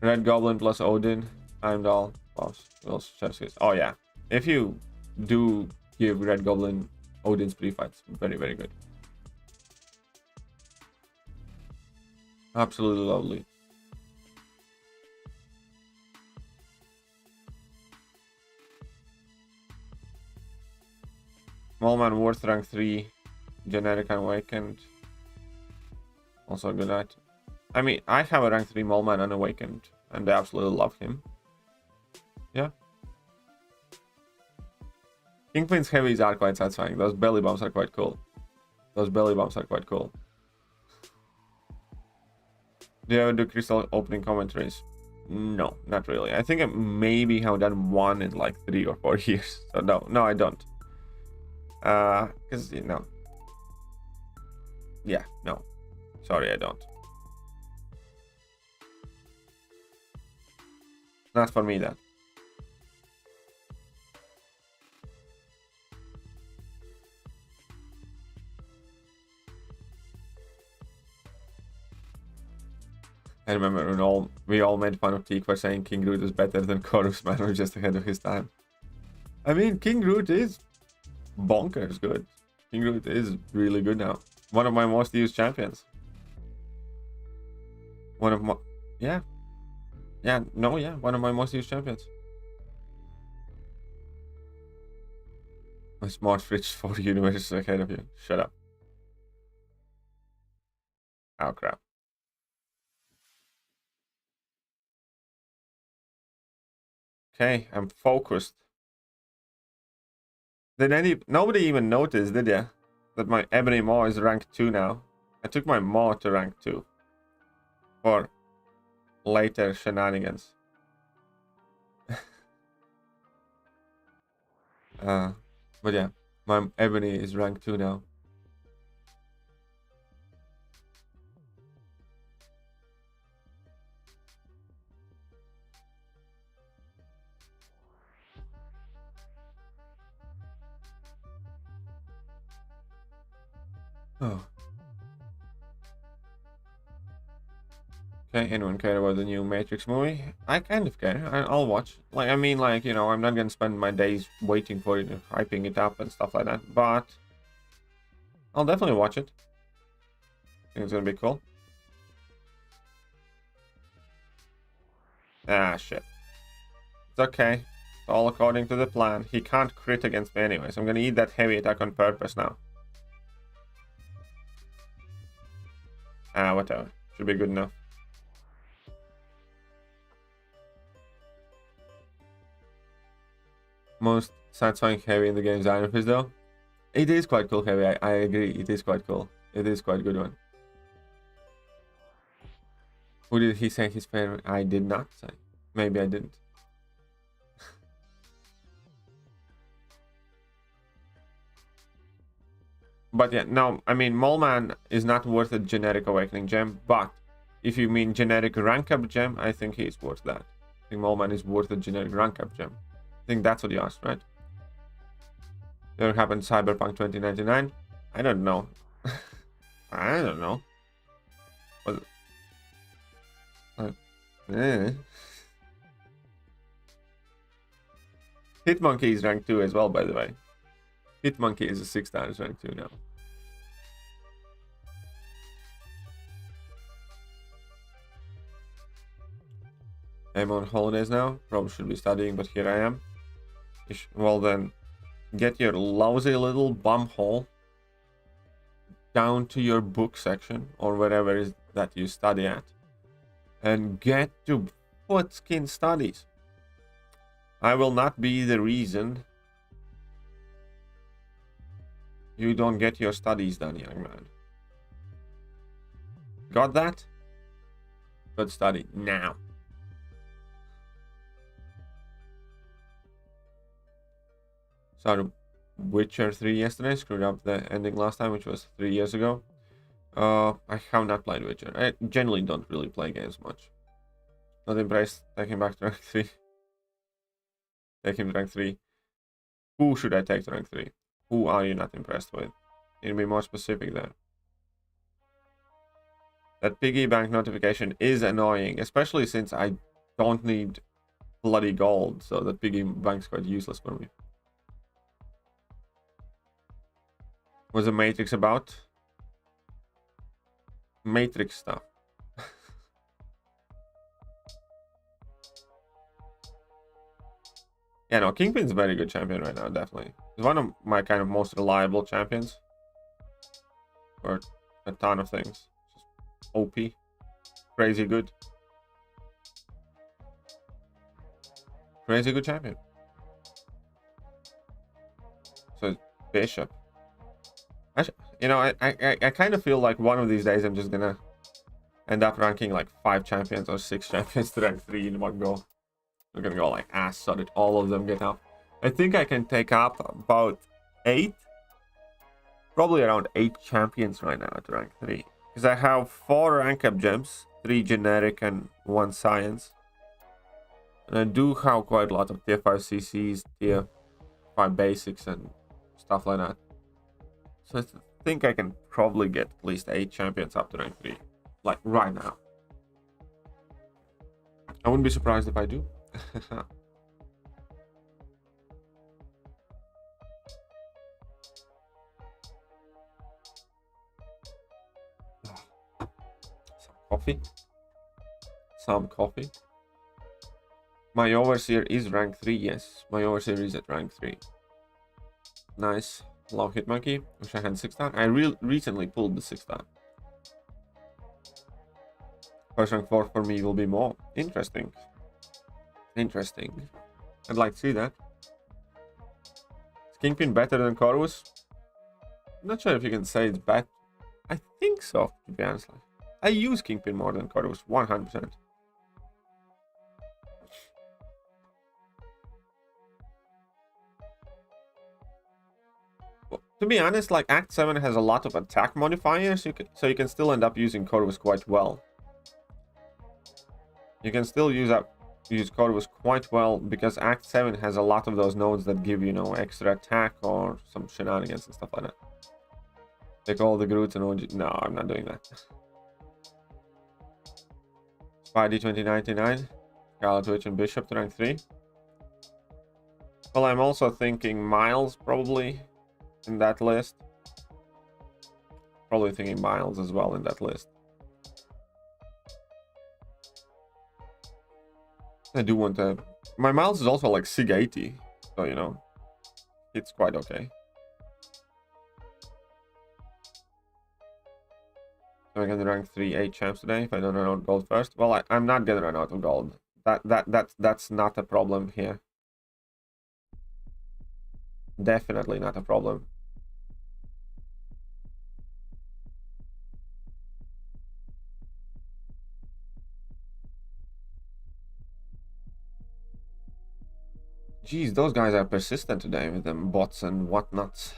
Red Goblin plus Odin. Heimdall. Boss. Wills. Chels. Oh, yeah. If you do give Red Goblin Odin's pre-fights, very, very good. Absolutely lovely. Smallman Worth rank 3. Generic Unawakened. Also good at. I mean, I have a rank 3 Mallman Unawakened, and I absolutely love him. Yeah. Kingpin's heavies are quite satisfying. Those belly bumps are quite cool. Those belly bumps are quite cool. Do you ever do crystal opening commentaries? No, not really. I think I maybe have done one in like 3 or 4 years. So no, I don't. Because, you know. Yeah, no. Sorry, I don't. Not for me, that. I remember when we all made fun of Teak for saying King Groot is better than Chorus Man or just ahead of his time. I mean, King Groot is bonkers good. King Groot is really good now. One of my most used champions. One of my... Yeah. Yeah, no, yeah. One of my most used champions. My smart fridge 4 universes ahead of you. Shut up. Oh, crap. Okay, I'm focused. Nobody even noticed, did ya? That my Ebony Maw is rank 2 now. I took my Maw to rank 2. For later shenanigans. But yeah, my Ebony is rank 2 now. Oh. Okay, anyone care about the new Matrix movie? I kind of care. I'll watch. Like, I mean, like, you know, I'm not gonna spend my days waiting for it and hyping it up and stuff like that. But I'll definitely watch it. I think it's gonna be cool. Ah, shit. It's okay. It's all according to the plan. He can't crit against me anyway, so I'm gonna eat that heavy attack on purpose now. Ah, whatever. Should be good enough. Most satisfying heavy in the game is Iron Fist, though. It is quite cool heavy. I agree. It is quite cool. It is quite a good one. Who did he say his favorite? I did not say. Maybe I didn't. But yeah, no, I mean, Mallman is not worth a generic awakening gem, but if you mean generic rank up gem, I think he is worth that. I think Mallman is worth a generic rank up gem. I think that's what you asked, right? Never happened Cyberpunk 2099? I don't know. I don't know. Was it? Hitmonkey is rank 2 as well, by the way. Hitmonkey is a 6 times rank 2 now. I'm on holidays now. Probably should be studying, but here I am. Well then, get your lousy little bum hole down to your book section or wherever it is that you study at, and get to Footskin Studies. I will not be the reason you don't get your studies done, young man. Got that? Good study now. Sorry, Witcher 3 yesterday. Screwed up the ending last time, which was 3 years ago. I have not played Witcher. I generally don't really play games much. Not impressed. Take him back to rank 3. Take him to rank 3. Who should I take to rank 3? Who are you not impressed with? Need to be more specific there. That piggy bank notification is annoying, especially since I don't need bloody gold, so that piggy bank's quite useless for me. What's the Matrix about? Matrix stuff. Yeah, no, Kingpin's a very good champion right now, definitely. He's one of my kind of most reliable champions. For a ton of things. Just OP. Crazy good. Crazy good champion. So, Bishop. You know, I kind of feel like one of these days I'm just gonna end up ranking like 5 champions or 6 champions to rank 3 in one go. We're gonna go like ass so that all of them get up. I think I can take up about 8. Probably around 8 champions right now to rank 3. Because I have 4 rank up gems, 3 generic and 1 science. And I do have quite a lot of tier 5 CCs, tier 5 basics and stuff like that. So I think I can probably get at least 8 champions up to rank 3. Like right now. I wouldn't be surprised if I do. Some coffee. My overseer is rank 3. Yes, my overseer is at rank 3. Nice. Love hit monkey. Wish I had 6-star. I recently pulled the 6-star. First rank 4 for me will be more interesting. Interesting. I'd like to see that. Is Kingpin better than Corvus? I'm not sure if you can say it's bad. I think so, to be honest. I use Kingpin more than Corvus, 100%. Well, to be honest, like Act 7 has a lot of attack modifiers, so you can still end up using Corvus quite well. You can still use Corvus quite well because Act 7 has a lot of those nodes that give, you know, extra attack or some shenanigans and stuff like that. Take all the Groots and OG. No, I'm not doing that. Spidey 2099. Scarlet Witch and Bishop to rank 3. Well, I'm also thinking Miles probably in that list. Probably thinking Miles as well in that list. I do want to... My Miles is also like SIG 80, so you know, it's quite okay. So I can rank 3 8 champs today if I don't run out of gold first. Well, I'm not gonna run out of gold. That's not a problem here. Definitely not a problem. Jeez, those guys are persistent today with them bots and whatnots.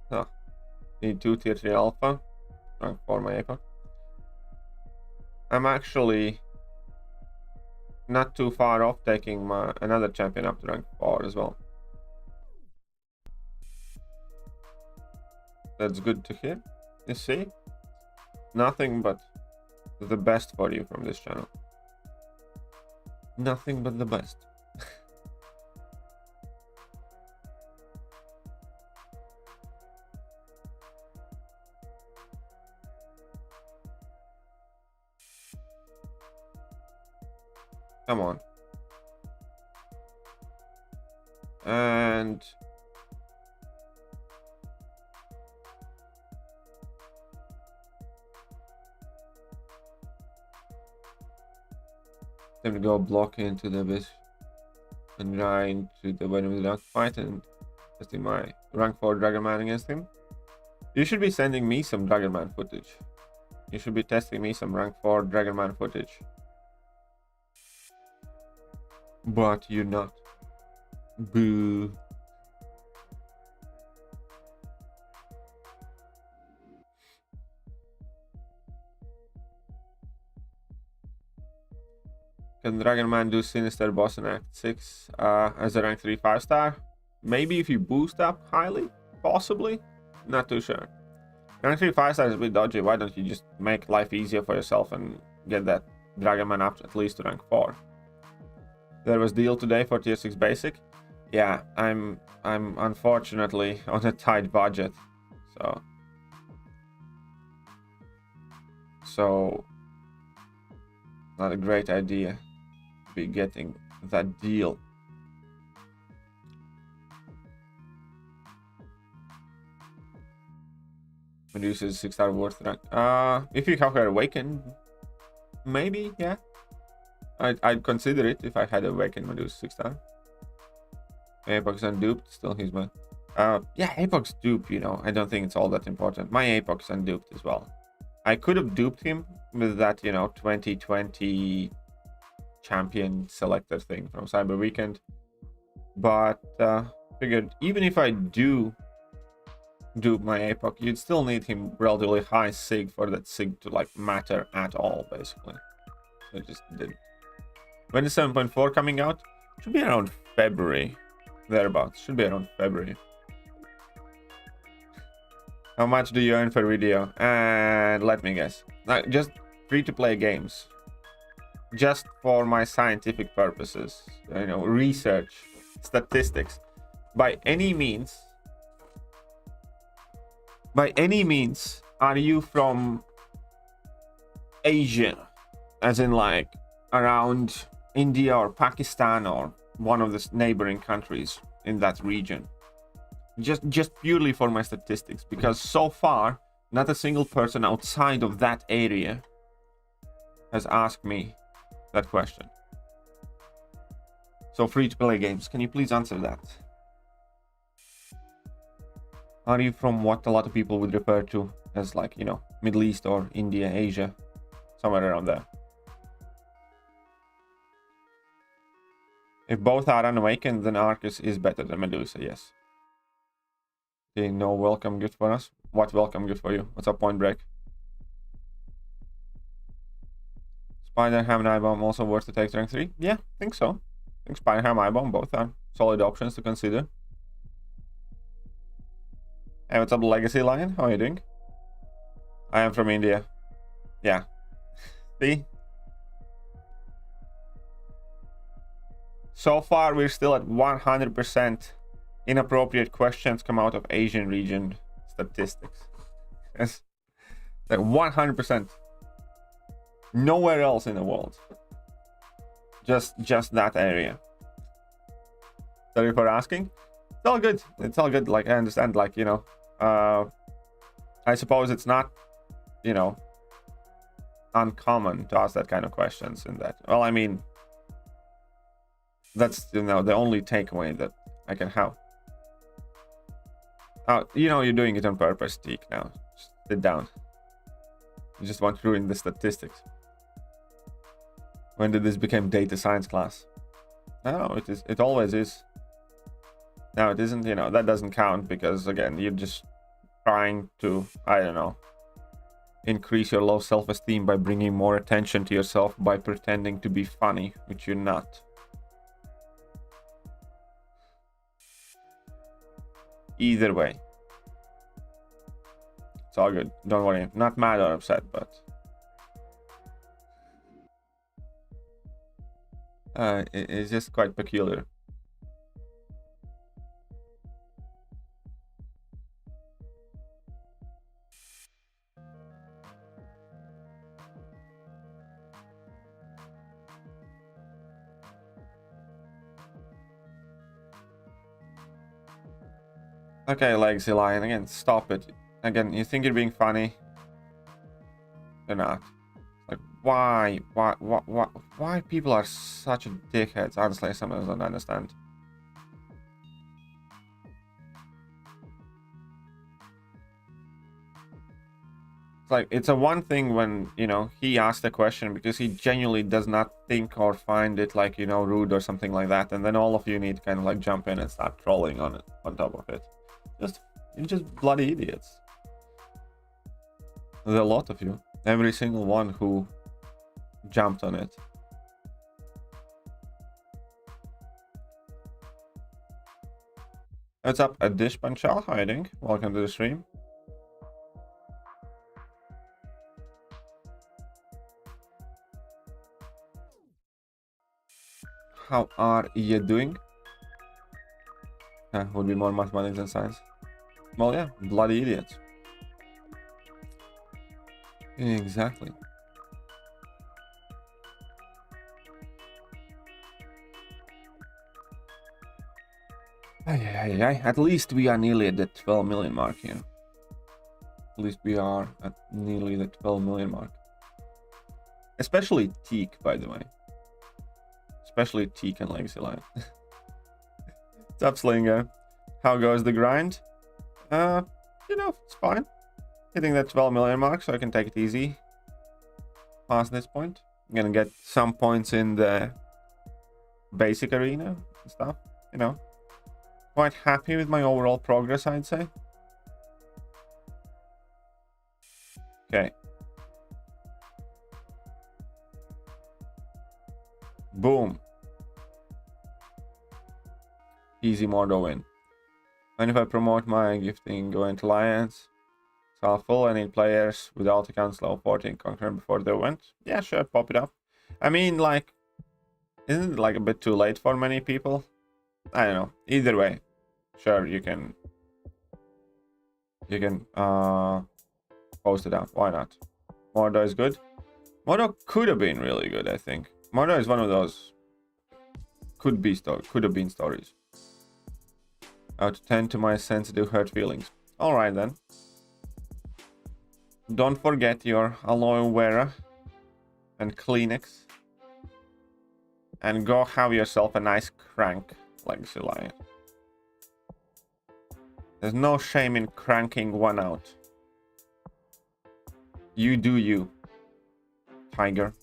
Oh, need 2 tier 3 alpha. Rank 4 my APA. I'm actually not too far off taking another champion up to rank 4 as well. That's good to hear. You see? Nothing but the best for you from this channel. Nothing but the best. Come on. And time to go block into the abyss and grind to the Venom without fight and testing my rank 4 Dragonman against him. You should be sending me some Dragonman footage. You should be testing me some rank 4 Dragonman footage. But you're not. Boo. Can Dragon Man do Sinister Boss in Act 6 as a rank 3 5-star? Maybe if you boost up highly, possibly. Not too sure. Rank 3 5-star is a bit dodgy. Why don't you just make life easier for yourself and get that Dragon Man up at least to rank 4? There was deal today for tier 6 basic. Yeah, I'm unfortunately on a tight budget. So not a great idea to be getting that deal. Medusa's 6-star worth rank. If you have her awakened, maybe, yeah. I'd consider it if I had awakened Medusa 6-star. Apox unduped, still he's my yeah, Apox dupe, you know, I don't think it's all that important. My Apox unduped as well. I could have duped him with that, you know, 2020 champion selector thing from Cyber Weekend, but figured even if I do dupe my Apoc, you'd still need him relatively high sig for that sig to like matter at all, basically. So I just didn't. When is 7.4 coming out? Should be around February, thereabouts. Should be around February. How much do you earn for video? And let me guess. Like, just free-to-play games. Just for my scientific purposes. You know, research, statistics. By any means, are you from Asia? As in, like, around India or Pakistan or one of the neighboring countries in that region? Just purely for my statistics, because so far not a single person outside of that area has asked me that question. So free to play games, can you please answer that? Are you from what a lot of people would refer to as, like, you know, Middle East or India, Asia, somewhere around there? If both are unawakened, then Arcus is better than Medusa, yes. Okay, no welcome gift for us. What welcome gift for you? What's up, Point Break? Spider Ham and Eye-Bomb also worth to take to rank 3? Yeah, I think so. I think Spider Ham, Eye-Bomb both are solid options to consider. Hey, what's up, Legacy Lion? How are you doing? I am from India. Yeah. See? So far, we're still at 100% inappropriate questions come out of Asian region statistics. Yes. Like 100%. Nowhere else in the world. Just that area. Sorry for asking. It's all good. It's all good. Like, I understand, like, you know, I suppose it's not, you know, uncommon to ask that kind of questions in that. Well, I mean, that's, you know, the only takeaway that I can have. You know, you're doing it on purpose, Teak. Now, just sit down. You just want to ruin the statistics. When did this become data science class? No, it is. It always is. No, it isn't. You know, that doesn't count because, again, you're just trying to, I don't know, increase your low self-esteem by bringing more attention to yourself by pretending to be funny, which you're not. Either way, it's all good. Don't worry. I'm not mad or upset, but it's just quite peculiar. Okay, Legacy Lion, again, stop it. Again, you think you're being funny? You're not. Like, why people are such dickheads? Honestly, I sometimes don't understand. It's like, it's a one thing when, you know, he asked a question because he genuinely does not think or find it, like, you know, rude or something like that, and then all of you need to kind of like jump in and start trolling on it, on top of it. You're just bloody idiots. There's a lot of you. Every single one who jumped on it. What's up, a dish Panchal? How are you doing? Welcome to the stream. How are you doing? Would be more mathematics than science. Well, yeah, bloody idiots. Exactly. At least we are nearly at the 12 million mark here. At least we are at nearly the 12 million mark. Especially Teak, by the way. Especially Teak and Legacy Line. What's up, Slinger? How goes the grind? You know, it's fine. Hitting that 12 million mark, so I can take it easy past this point. I'm gonna get some points in the basic arena and stuff, you know. Quite happy with my overall progress, I'd say. Okay. Boom. Easy Mordo win. And if I promote my gifting, go into Alliance, so full, I need players without accounts level 14 Concurrent before the event. Yeah, sure, pop it up. I mean, like, isn't it like a bit too late for many people? I don't know. Either way, sure, you can post it up. Why not? Mordo is good. Mordo could have been really good, I think. Mordo is one of those could have been stories. Out of 10 to my sensitive hurt feelings. All right then. Don't forget your aloe vera and Kleenex, and go have yourself a nice crank, Legacy Lion. There's no shame in cranking one out. You do you, Tiger.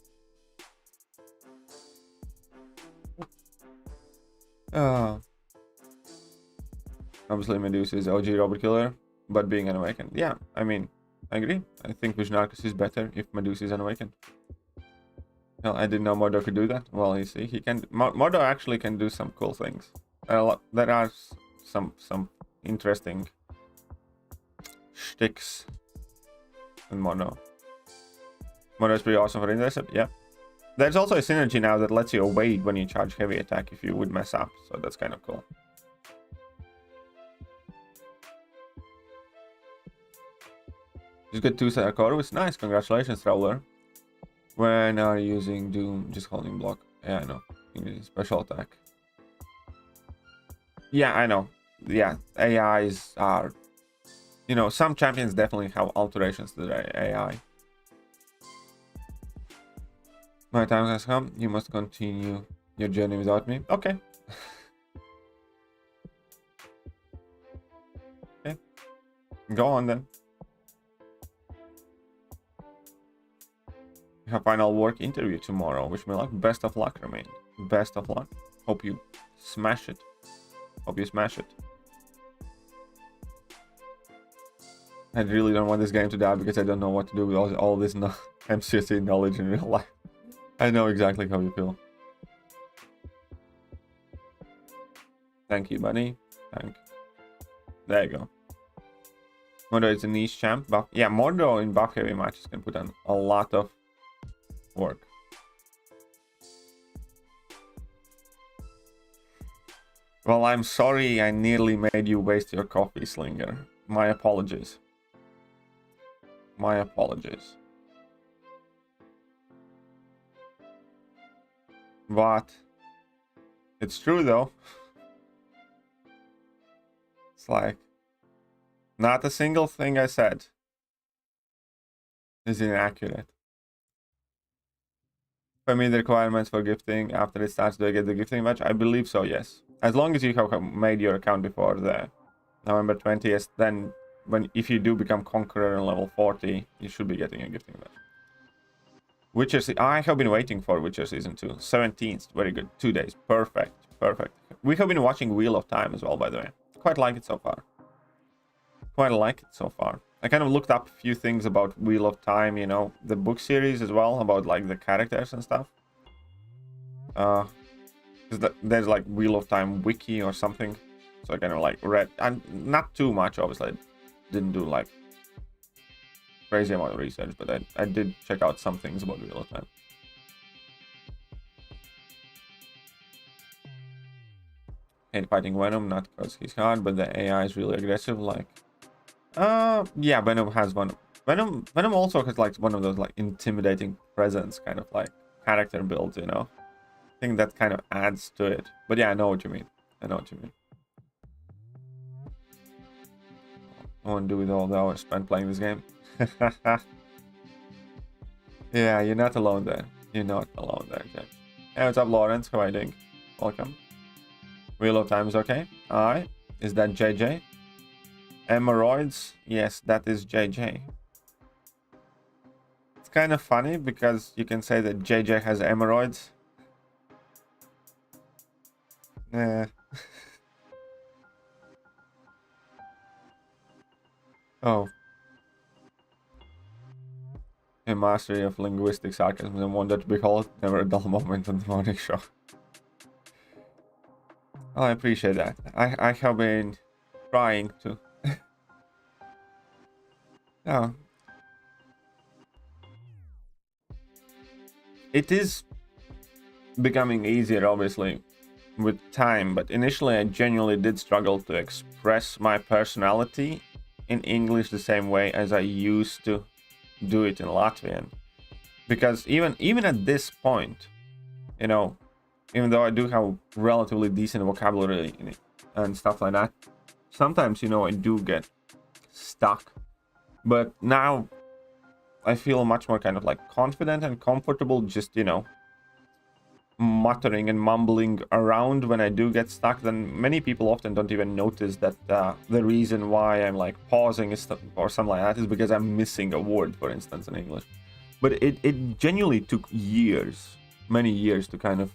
Obviously Medusa is OG robot killer, but being unawakened. Yeah, I mean, I agree. I think Vision Arcus is better if Medusa is unawakened. Well, I didn't know Mordo could do that. Well, you see, he can. Mordo actually can do some cool things. There are some interesting shticks in Mordo. Mordo is pretty awesome for intercept. Yeah. There's also a synergy now that lets you evade when you charge heavy attack if you would mess up. So that's kind of cool. Just got 2-star Corvus. Nice, congratulations, Traveler. When are you using Doom? Just holding block. Yeah, I know. Special attack. Yeah, I know. Yeah, AIs are... You know, some champions definitely have alterations to their AI. My time has come. You must continue your journey without me. Okay. Okay. Go on then. Have final work interview tomorrow. Wish me luck. Best of luck, Remain. Best of luck. Hope you smash it. Hope you smash it. I really don't want this game to die because I don't know what to do with all this MCOC knowledge in real life. I know exactly how you feel. Thank you, buddy. Thank. There you go. Mordo is a niche champ. Buff. Yeah, Mordo in buff heavy matches can put on a lot of work. Well, I'm sorry I nearly made you waste your coffee, Slinger. My apologies. My apologies. But it's true though. It's like not a single thing I said is inaccurate. If I meet the requirements for gifting after it starts, do I get the gifting badge? I believe so, yes. As long as you have made your account before the November 20th, then if you do become Conqueror in level 40, you should be getting a gifting badge. Witcher I have been waiting for Witcher Season 2. 17th, very good. 2 days. Perfect. Perfect. We have been watching Wheel of Time as well, by the way. Quite like it so far. Quite like it so far. I kind of looked up a few things about Wheel of Time, you know, the book series as well, about like the characters and stuff. There's like Wheel of Time wiki or something. So I kind of like read, and not too much, obviously. I didn't do like crazy amount of research, but I did check out some things about real time. Hate fighting Venom, not because he's hard, but the AI is really aggressive. Like, yeah, Venom has one. Venom also has like one of those like intimidating presence kind of like character builds, you know. I think that kind of adds to it. But yeah, I know what you mean. I know what you mean. I won't do with all the hours spent playing this game. Yeah, you're not alone there. You're not alone there, James. Hey, what's up, Lawrence? How are you doing? Welcome. Wheel of Time is okay. Alright. Is that JJ? Hemorrhoids? Yes, that is JJ. It's kind of funny because you can say that JJ has hemorrhoids. Nah. Oh. A mastery of linguistic sarcasm and one that to behold, never a dull moment on the morning show. Well, I appreciate that. I have been trying to. Yeah. It is becoming easier, obviously, with time, but initially I genuinely did struggle to express my personality in English the same way as I used to do it in Latvian. Because even at this point, you know, even though I do have relatively decent vocabulary in it and stuff like that, sometimes, you know, I do get stuck. But now I feel much more kind of like confident and comfortable just, you know, muttering and mumbling around when I do get stuck. Then many people often don't even notice that the reason why I'm like pausing or something like that is because I'm missing a word, for instance, in English. But it genuinely took years, many years, to kind of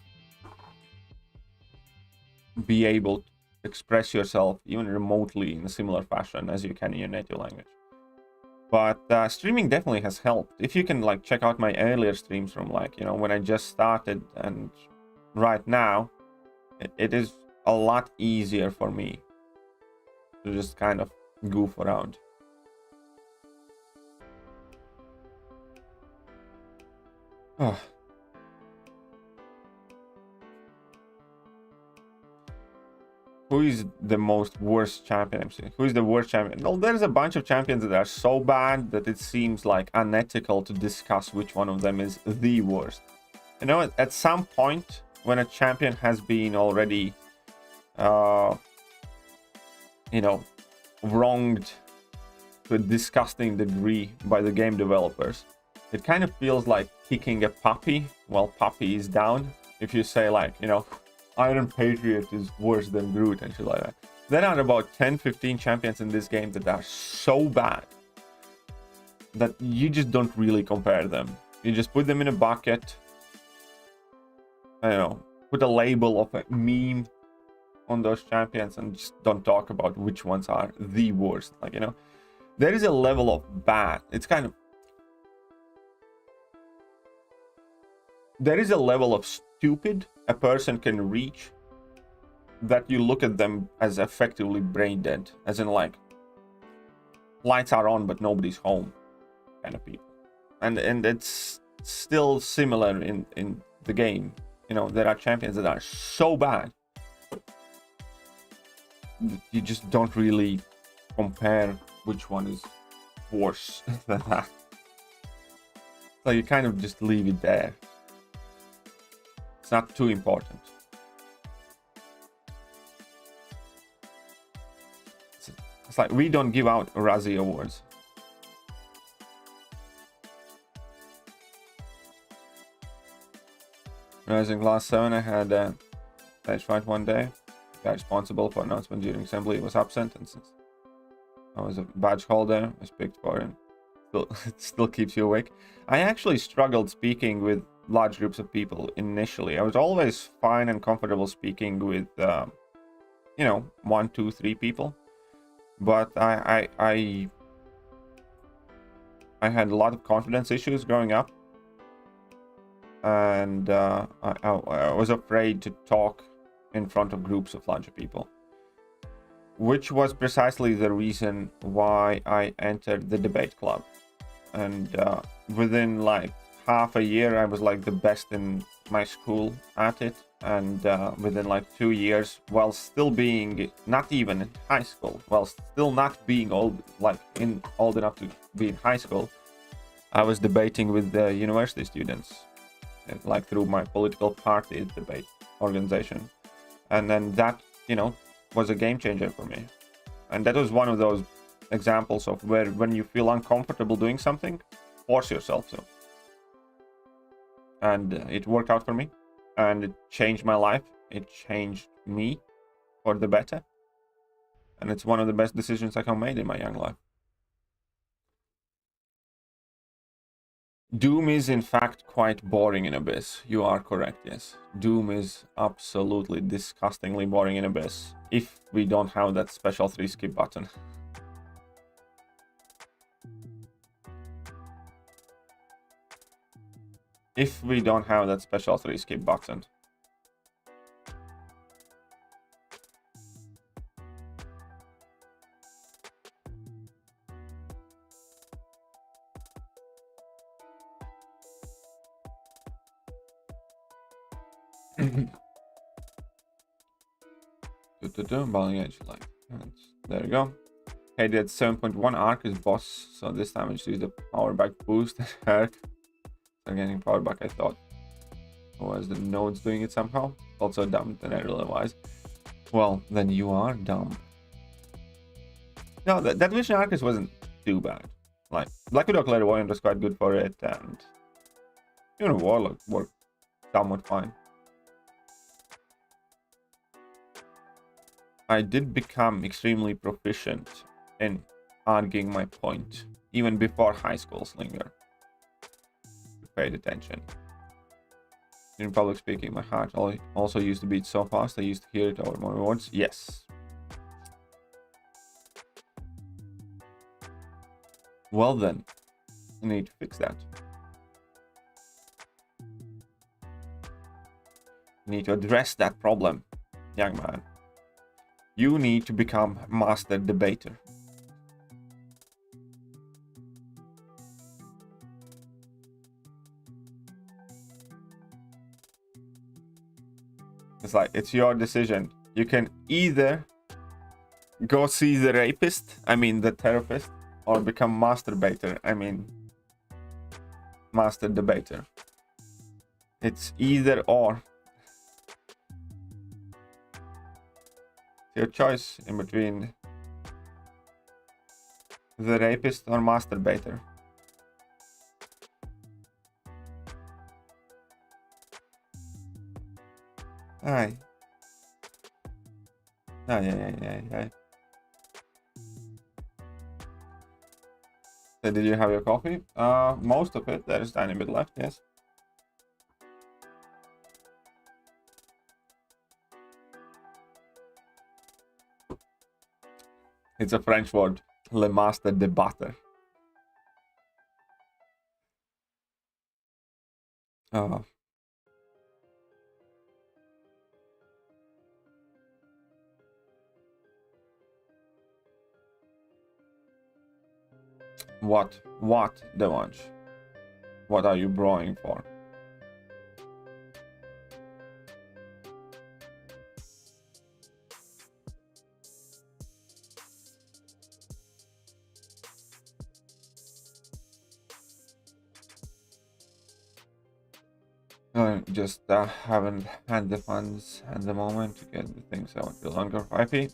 be able to express yourself even remotely in a similar fashion as you can in your native language. But streaming definitely has helped. If you can like check out my earlier streams from like, you know, when I just started and right now, it is a lot easier for me to just kind of goof around. Oh. Who is the most worst champion? Who is the worst champion? Well, there's a bunch of champions that are so bad that it seems like unethical to discuss which one of them is the worst. You know, at some point when a champion has been already, you know, wronged to a disgusting degree by the game developers, it kind of feels like kicking a puppy while puppy is down. If you say like, you know, Iron Patriot is worse than Groot and shit like that. There are about 10-15 champions in this game that are so bad that you just don't really compare them. You just put them in a bucket, I don't know, put a label of a meme on those champions and just don't talk about which ones are the worst. Like, you know, there is a level of bad. It's kind of... There is a level of stupid a person can reach that you look at them as effectively brain dead, as in like lights are on but nobody's home kind of people. And it's still similar in the game. You know, there are champions that are so bad you just don't really compare which one is worse than that. So you kind of just leave it there. It's not too important. It's like we don't give out Razzie awards. When I was in class 7, I had a stage fight one day. The guy responsible for announcement during assembly was absent, and since I was a badge holder, I picked for him. It still keeps you awake. I actually struggled speaking with large groups of people initially. I was always fine and comfortable speaking with, you know, 1, 2, 3 people. But I had a lot of confidence issues growing up. And I was afraid to talk in front of groups of larger people. which was precisely the reason why I entered the debate club. And within like half a year, I was like the best in my school at it. And within like 2 years, while still being not even in high school, while still not being old enough to be in high school, I was debating with the university students, like through my political party debate organization. And then that, you know, was a game changer for me. And that was one of those examples of where when you feel uncomfortable doing something, force yourself to. And it worked out for me. And it changed my life. It changed me for the better. And it's one of the best decisions I have made in my young life. Doom is in fact quite boring in Abyss. You are correct, yes. Doom is absolutely disgustingly boring in Abyss if we don't have that special 3 skip button. If we don't have that special 3 skip button. There you go. Hey, that 7.1 arc is boss, so this time I just use the power back boost and arc. So getting power back, I thought. Was the nodes doing it somehow? Also dumb than I realized. Well, then you are dumb. No, that vision arc wasn't too bad. Like, Black Widow Clairvoyant was quite good for it, and even Warlock worked somewhat fine. I did become extremely proficient in arguing my point, even before high school, Slinger. Paid attention. In public speaking, my heart also used to beat so fast, I used to hear it over my words. Yes. Well then, I need to fix that. I need to address that problem, young man. You need to become master debater. It's like, it's your decision. You can either go see the rapist, I mean the therapist, or become masturbator, I mean master debater. It's either or. Your choice in between the rapist or masturbator. Aye. Aye. So did you have your coffee? Most of it. There is a tiny bit left, yes. It's a French word. Le master debater. What, Devansh? What are you broing for? I just haven't had the funds at the moment to get the things I want to longer 5p.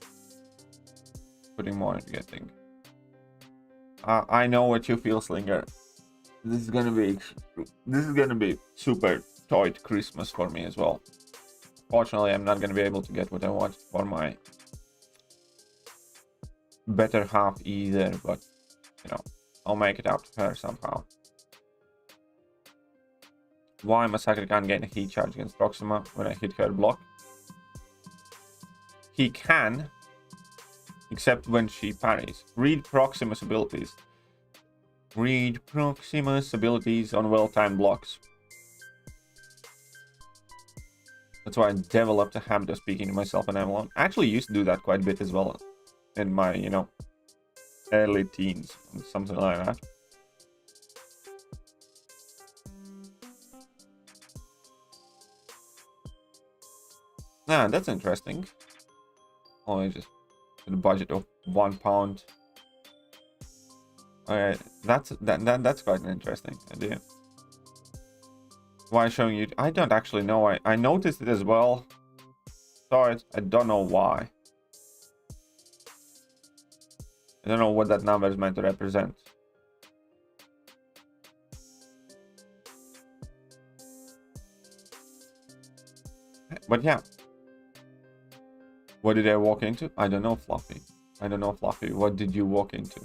Putting more into getting. I know what you feel, Slinger. This is gonna be super toy Christmas for me as well. Fortunately, I'm not gonna be able to get what I want for my better half either, but you know, I'll make it up to her somehow. Why Massacre can't gain a heat charge against Proxima when I hit her block? He can, except when she parries. Read Proxima's abilities. Read Proxima's abilities on well-timed blocks. That's why I developed a habit of speaking to myself and Avalon. I actually used to do that quite a bit as well. in my, you know, early teens, something like that. Nah, that's interesting. Oh, I just did a budget of £1. Okay, that's quite an interesting idea. Why showing you? I don't actually know. I noticed it as well. Saw it. I don't know why. I don't know what that number is meant to represent. But yeah. What did I walk into? I don't know, Fluffy. I don't know, Fluffy. What did you walk into?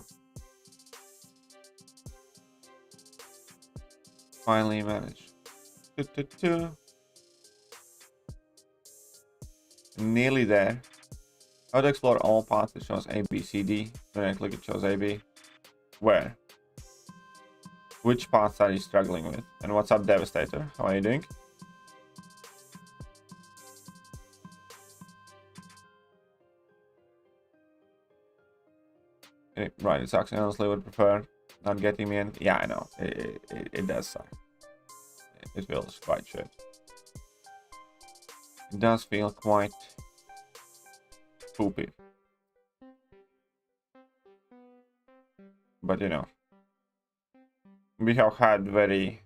Finally managed. Nearly there. How to explore all paths? It shows A, B, C, D. When I click, it shows A, B. Where? Which paths are you struggling with? And what's up, Devastator? How are you doing? Right, it sucks. I honestly would prefer not getting me in. Yeah, I know. It does suck. It feels quite shit. It does feel quite poopy. But you know, we have had very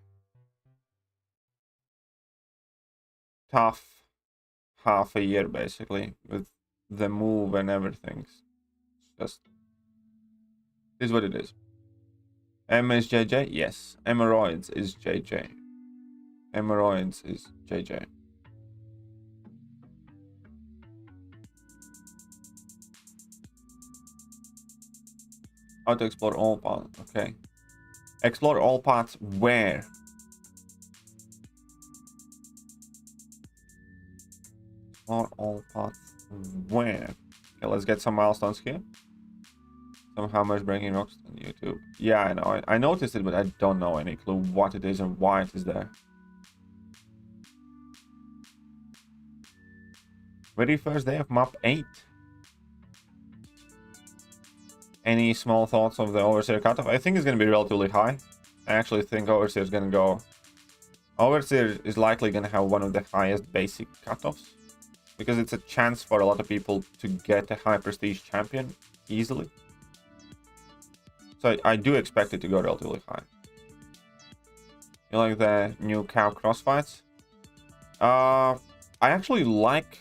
tough half a year basically with the move and everything. It's just is what it is. M is JJ? Yes. Hemorrhoids is JJ. Hemorrhoids is JJ. How to explore all paths. Okay. Explore all paths where? Explore all paths where? Okay, let's get some milestones here. Some hammers breaking rocks on YouTube. Yeah, I know. I noticed it, but I don't know any clue what it is and why it is there. Very first day of map 8. Any small thoughts of the Overseer cutoff? I think it's going to be relatively high. I actually think Overseer is going to go... Overseer is likely going to have one of the highest basic cutoffs. Because it's a chance for a lot of people to get a high prestige champion easily. So I do expect it to go relatively high. You like the new cow crossfights? I actually like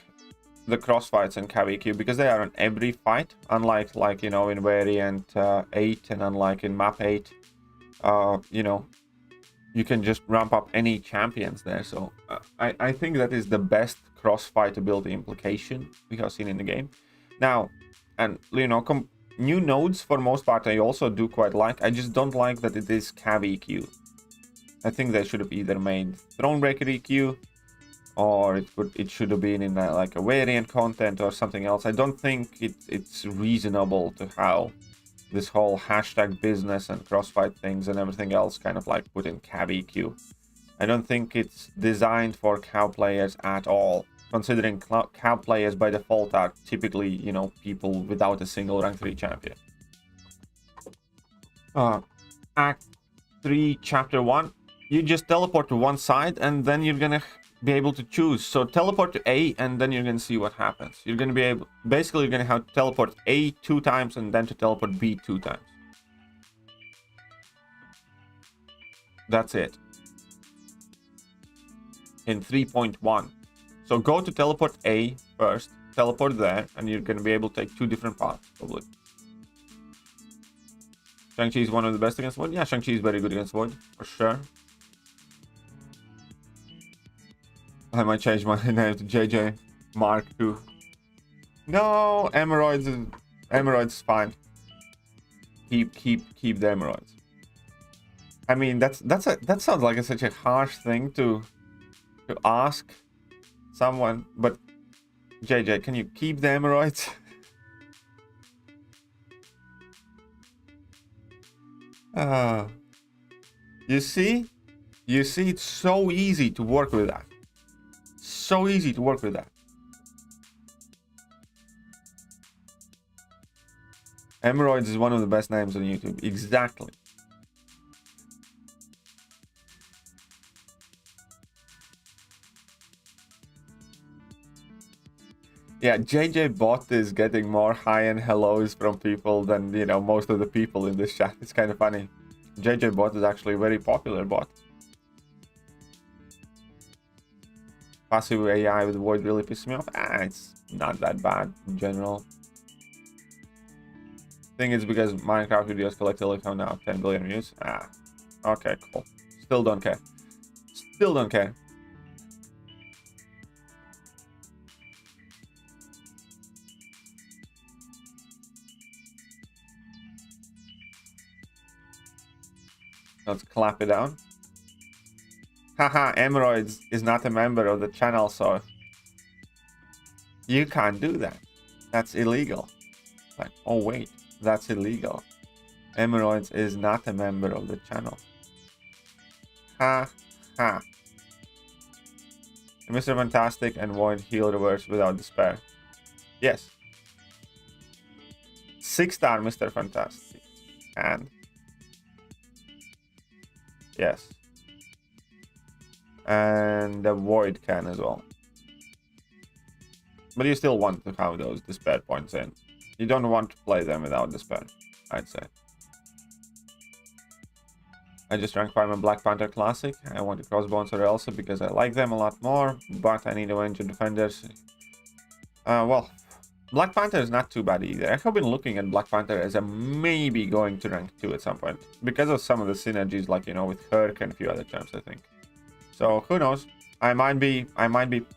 the crossfights in KVQ because they are on every fight, unlike you know in variant 8 and unlike in map 8. You know, you can just ramp up any champions there. So I think that is the best crossfight ability implication we have seen in the game. Now, and you know, new nodes for most part I also do quite like. I just don't like that it is cav EQ. I think they should have either made Thronebreaker EQ, or it should have been in like a variant content or something else. I don't think it's reasonable to how this whole hashtag business and crossfight things and everything else kind of like put in cav EQ. I don't think it's designed for cow players at all. Considering cow players by default are typically, you know, people without a single rank 3 champion. Act 3, Chapter 1. You just teleport to one side and then you're gonna be able to choose. So teleport to A and then you're gonna see what happens. You're gonna be able... Basically, you're gonna have to teleport A 2 times and then to teleport B 2 times. That's it. In 3.1. So go to teleport A first, teleport there, and you're going to be able to take 2 different paths, probably. Shang-Chi is one of the best against Void? Yeah, Shang-Chi is very good against Void, for sure. I might change my name to JJ Mark II. No, Hemorrhoids is fine. Keep the Hemorrhoids. I mean, that sounds like such a harsh thing to ask someone, but JJ, can you keep the Hemorrhoids? You see, it's so easy to work with that. So easy to work with that. Hemorrhoids is one of the best names on YouTube. Exactly. Yeah, JJ Bot is getting more high-end hellos from people than, you know, most of the people in this chat. It's kind of funny. JJ Bot is actually a very popular bot. Passive AI with Void really pisses me off. It's not that bad in general. I think it's because Minecraft videos collectively come now 10 billion views. Okay, cool. Still don't care. Still don't care. Let's clap it down. Haha, Emeralds is not a member of the channel, so you can't do that. That's illegal. Like, oh wait, that's illegal. Emeralds is not a member of the channel. Ha ha. Mr. Fantastic and Void heal reverse without despair. Yes. 6-star Mr. Fantastic. And yes. And the Void can as well. But you still want to have those despair points in. You don't want to play them without despair, I'd say. I just rank 5 in Black Panther Classic. I want the Crossbones or Elsa because I like them a lot more, but I need a range of defenders. Well, Black Panther is not too bad either. I have been looking at Black Panther as a maybe going to rank 2 at some point because of some of the synergies, like, you know, with Herc and a few other champs, I think. So who knows? I might be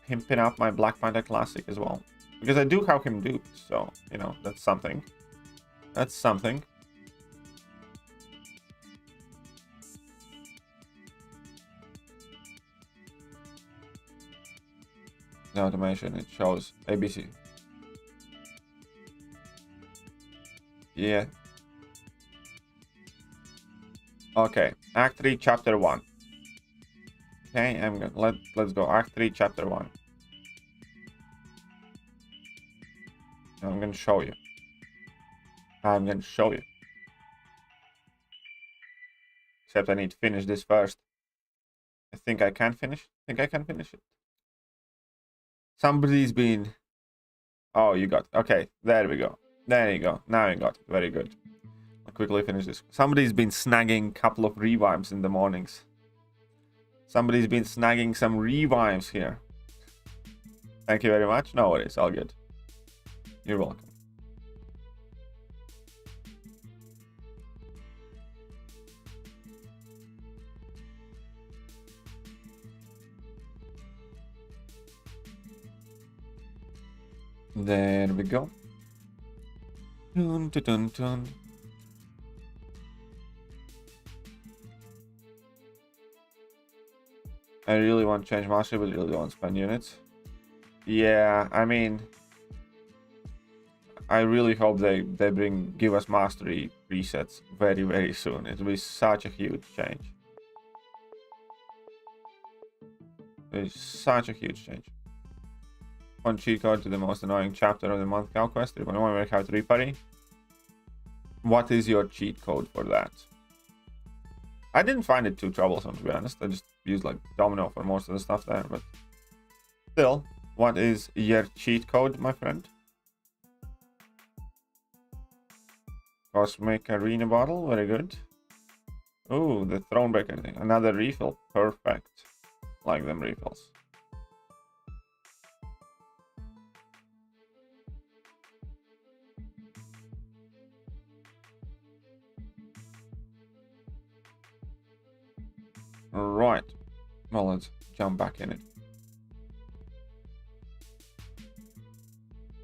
pimping up my Black Panther Classic as well because I do have him duped. So, you know, that's something. That's something. The automation, it shows ABC. Yeah. Okay, Act 3, Chapter 1. Okay, I'm gonna let's go Act 3, Chapter 1. I'm gonna show you. I'm gonna show you. Except I need to finish this first. I think I can finish. I think I can finish it. Somebody's been... Oh, you got... Okay, there we go. There you go. Now you got it. Very good. I'll quickly finish this. Somebody's been snagging a couple of revives in the mornings. Somebody's been snagging some revives here. Thank you very much. No worries. All good. You're welcome. There we go. Dun, dun, dun, dun. I really want to change mastery, but really don't spend units. Yeah, I mean, I really hope they give us mastery resets very, very soon. It will be such a huge change. It's such a huge change. One cheat code to the most annoying chapter of the month cow quest. 3.1 work out 3 parry. What is your cheat code for that? I didn't find it too troublesome, to be honest. I just used like domino for most of the stuff there, but still, what is your cheat code, my friend? Cosmic Arena bottle, very good. Ooh, the Thronebreaker thing. Another refill, perfect. Like them refills. Right. Well, let's jump back in it.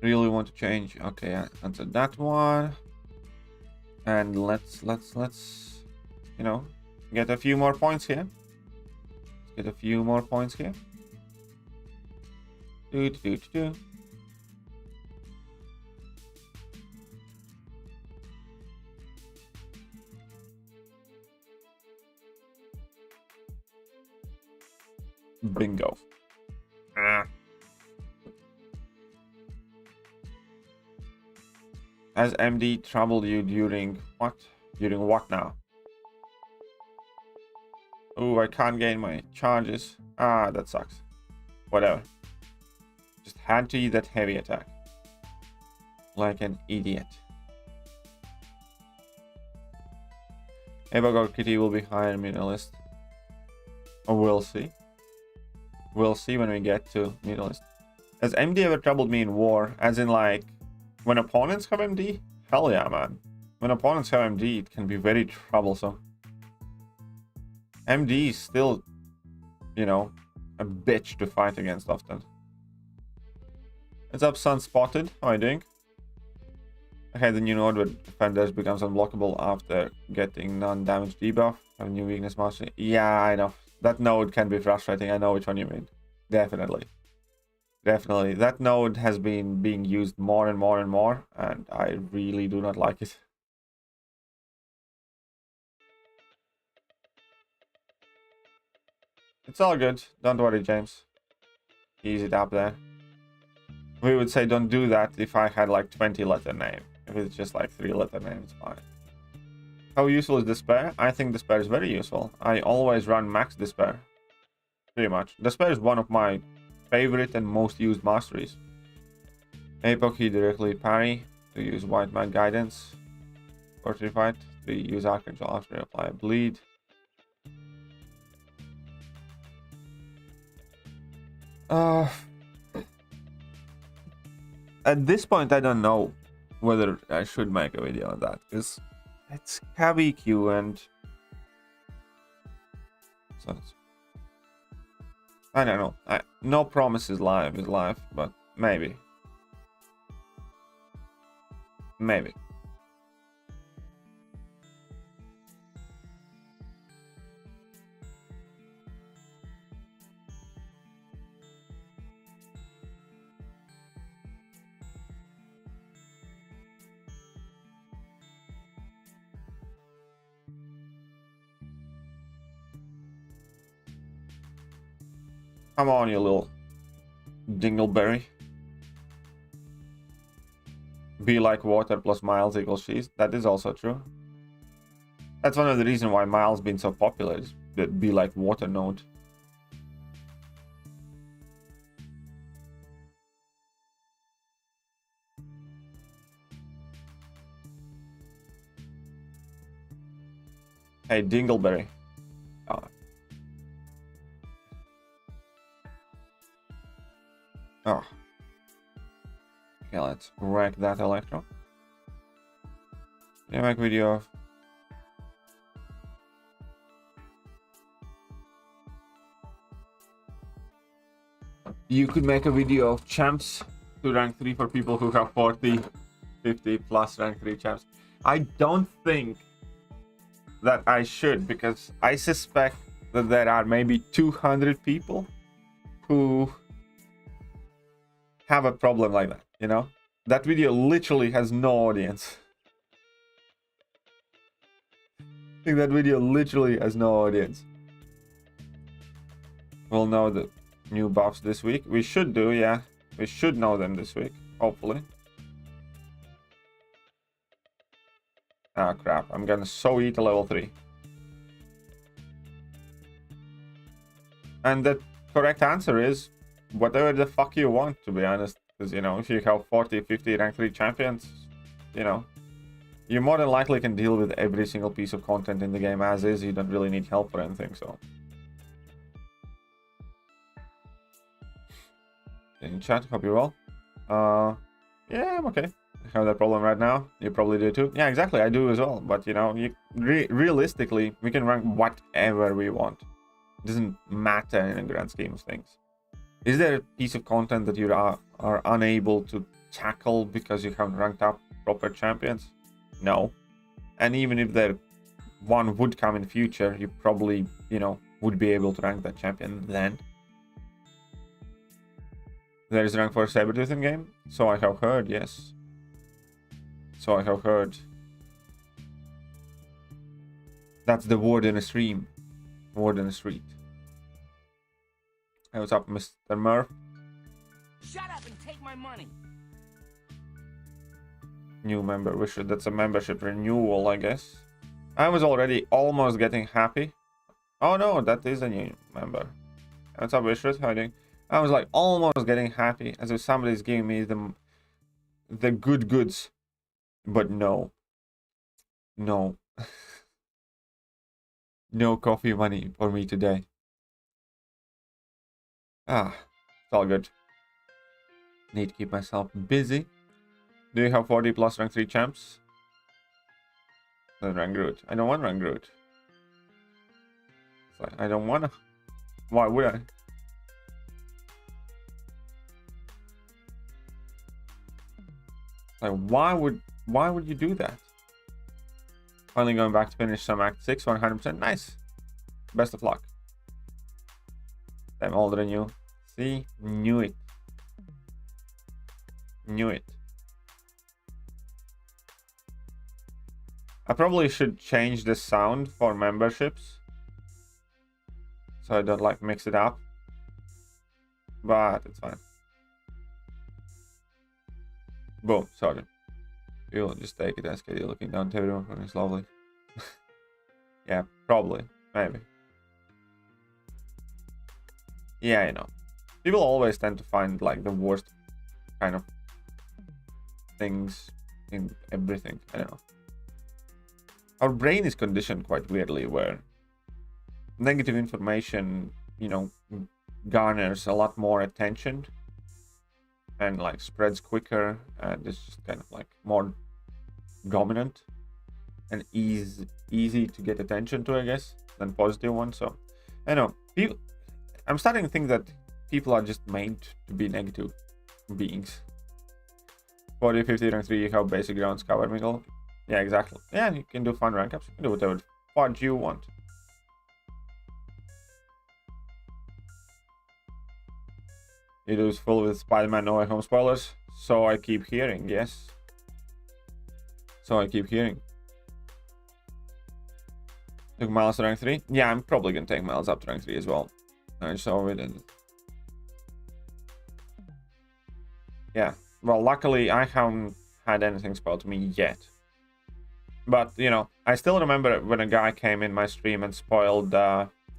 Really want to change. Okay, answer that one. And let's you know, get a few more points here. Let's get a few more points here. Bingo. Has MD troubled you during what? During what now? Oh, I can't gain my charges. Ah, that sucks. Whatever. Just had to eat that heavy attack. Like an idiot. Ebagor Kitty will be higher in middle list. Oh, we'll see. We'll see when we get to middle list. Has MD ever troubled me in war? As in, like, when opponents have MD? Hell yeah, man. When opponents have MD, it can be very troublesome. MD is still, you know, a bitch to fight against often. What's up, Sunspotted? How are you doing? Okay, the new node with defenders becomes unblockable after getting non-damage debuff. Have a new weakness mastery. Yeah, I know. That node can be frustrating. I know which one you mean. Definitely. Definitely. That node has been being used more and more and more, and I really do not like it. It's all good. Don't worry, James. Ease it up there. We would say don't do that if I had like 20-letter name. If it's just like 3-letter name, it's fine. How useful is Despair? I think Despair is very useful. I always run max Despair. Pretty much. Despair is one of my favorite and most used masteries. Apoc directly parry to use White Man Guidance. Fortified to use Archangel after apply bleed. At this point, I don't know whether I should make a video on that, because it's KBQ and so I don't know. No promises live is live, but maybe. Maybe. Come on, you little dingleberry. Be like water plus miles equals cheese. That is also true. That's one of the reasons why miles been so popular. Is the be like water node. Hey, dingleberry. Oh. Oh. Okay, let's wreck that electro. Yeah, make video of. You could make a video of champs to rank 3 for people who have 40, 50 plus rank 3 champs. I don't think that I should, because I suspect that there are maybe 200 people who have a problem like that, you know? That video literally has no audience. I think that video literally has no audience. We'll know the new buffs this week. We should do, yeah. We should know them this week, hopefully. Ah, crap. I'm gonna so eat a level 3. And the correct answer is whatever the fuck you want, to be honest. Because, you know, if you have 40, 50 rank 3 champions, you know, you more than likely can deal with every single piece of content in the game as is. You don't really need help for anything, so. In chat, hope you're well. Yeah, I'm okay. I have that problem right now. You probably do too. Yeah, exactly. I do as well. But, you know, realistically, we can rank whatever we want. It doesn't matter in the grand scheme of things. Is there a piece of content that you are unable to tackle because you haven't ranked up proper champions? No. And even if there one would come in future, you probably, you know, would be able to rank that champion then. There is rank for Sabretooth in game? So I have heard, yes. So I have heard. That's the word in a stream. Word in a street. Hey, what's up, Mr. Murph? Shut up and take my money. New member wishes. That's a membership renewal, I guess. I was already almost getting happy. Oh no, that is a new member. What's up, Wishers? How are you doing? I was like almost getting happy, as if somebody's giving me the good goods. But no. No. No coffee money for me today. Ah, it's all good. Need to keep myself busy. Do you have 40 plus rank 3 champs? Then rank root. I don't want rank root. It's like, I don't wanna. Why would I? Like, why would you do that? Finally going back to finish some Act 6, 100%. Nice. Best of luck. I'm older than you. See? Knew it. Knew it. I probably should change the sound for memberships, so I don't like mix it up. But it's fine. Boom, sorry. You'll just take it as Katie looking down to everyone when it's lovely. Yeah, probably. Maybe. Yeah, you know. People always tend to find like the worst kind of things in everything. I don't know. Our brain is conditioned quite weirdly where negative information, you know, garners a lot more attention and like spreads quicker, and it's just kind of like more dominant and easy to get attention to, I guess, than positive ones. So I know I'm starting to think that people are just made to be negative beings. 40, 50, rank 3, you have basic grounds cover middle. Yeah, exactly. Yeah, you can do fun rank ups. You can do whatever fudge you want. It is full with Spider-Man No Way Home spoilers. So I keep hearing, yes. So I keep hearing. Took Miles to rank 3? Yeah, I'm probably gonna take Miles up to rank 3 as well. I saw it and... yeah. Well, luckily I haven't had anything spoiled to me yet. But, you know, I still remember when a guy came in my stream and spoiled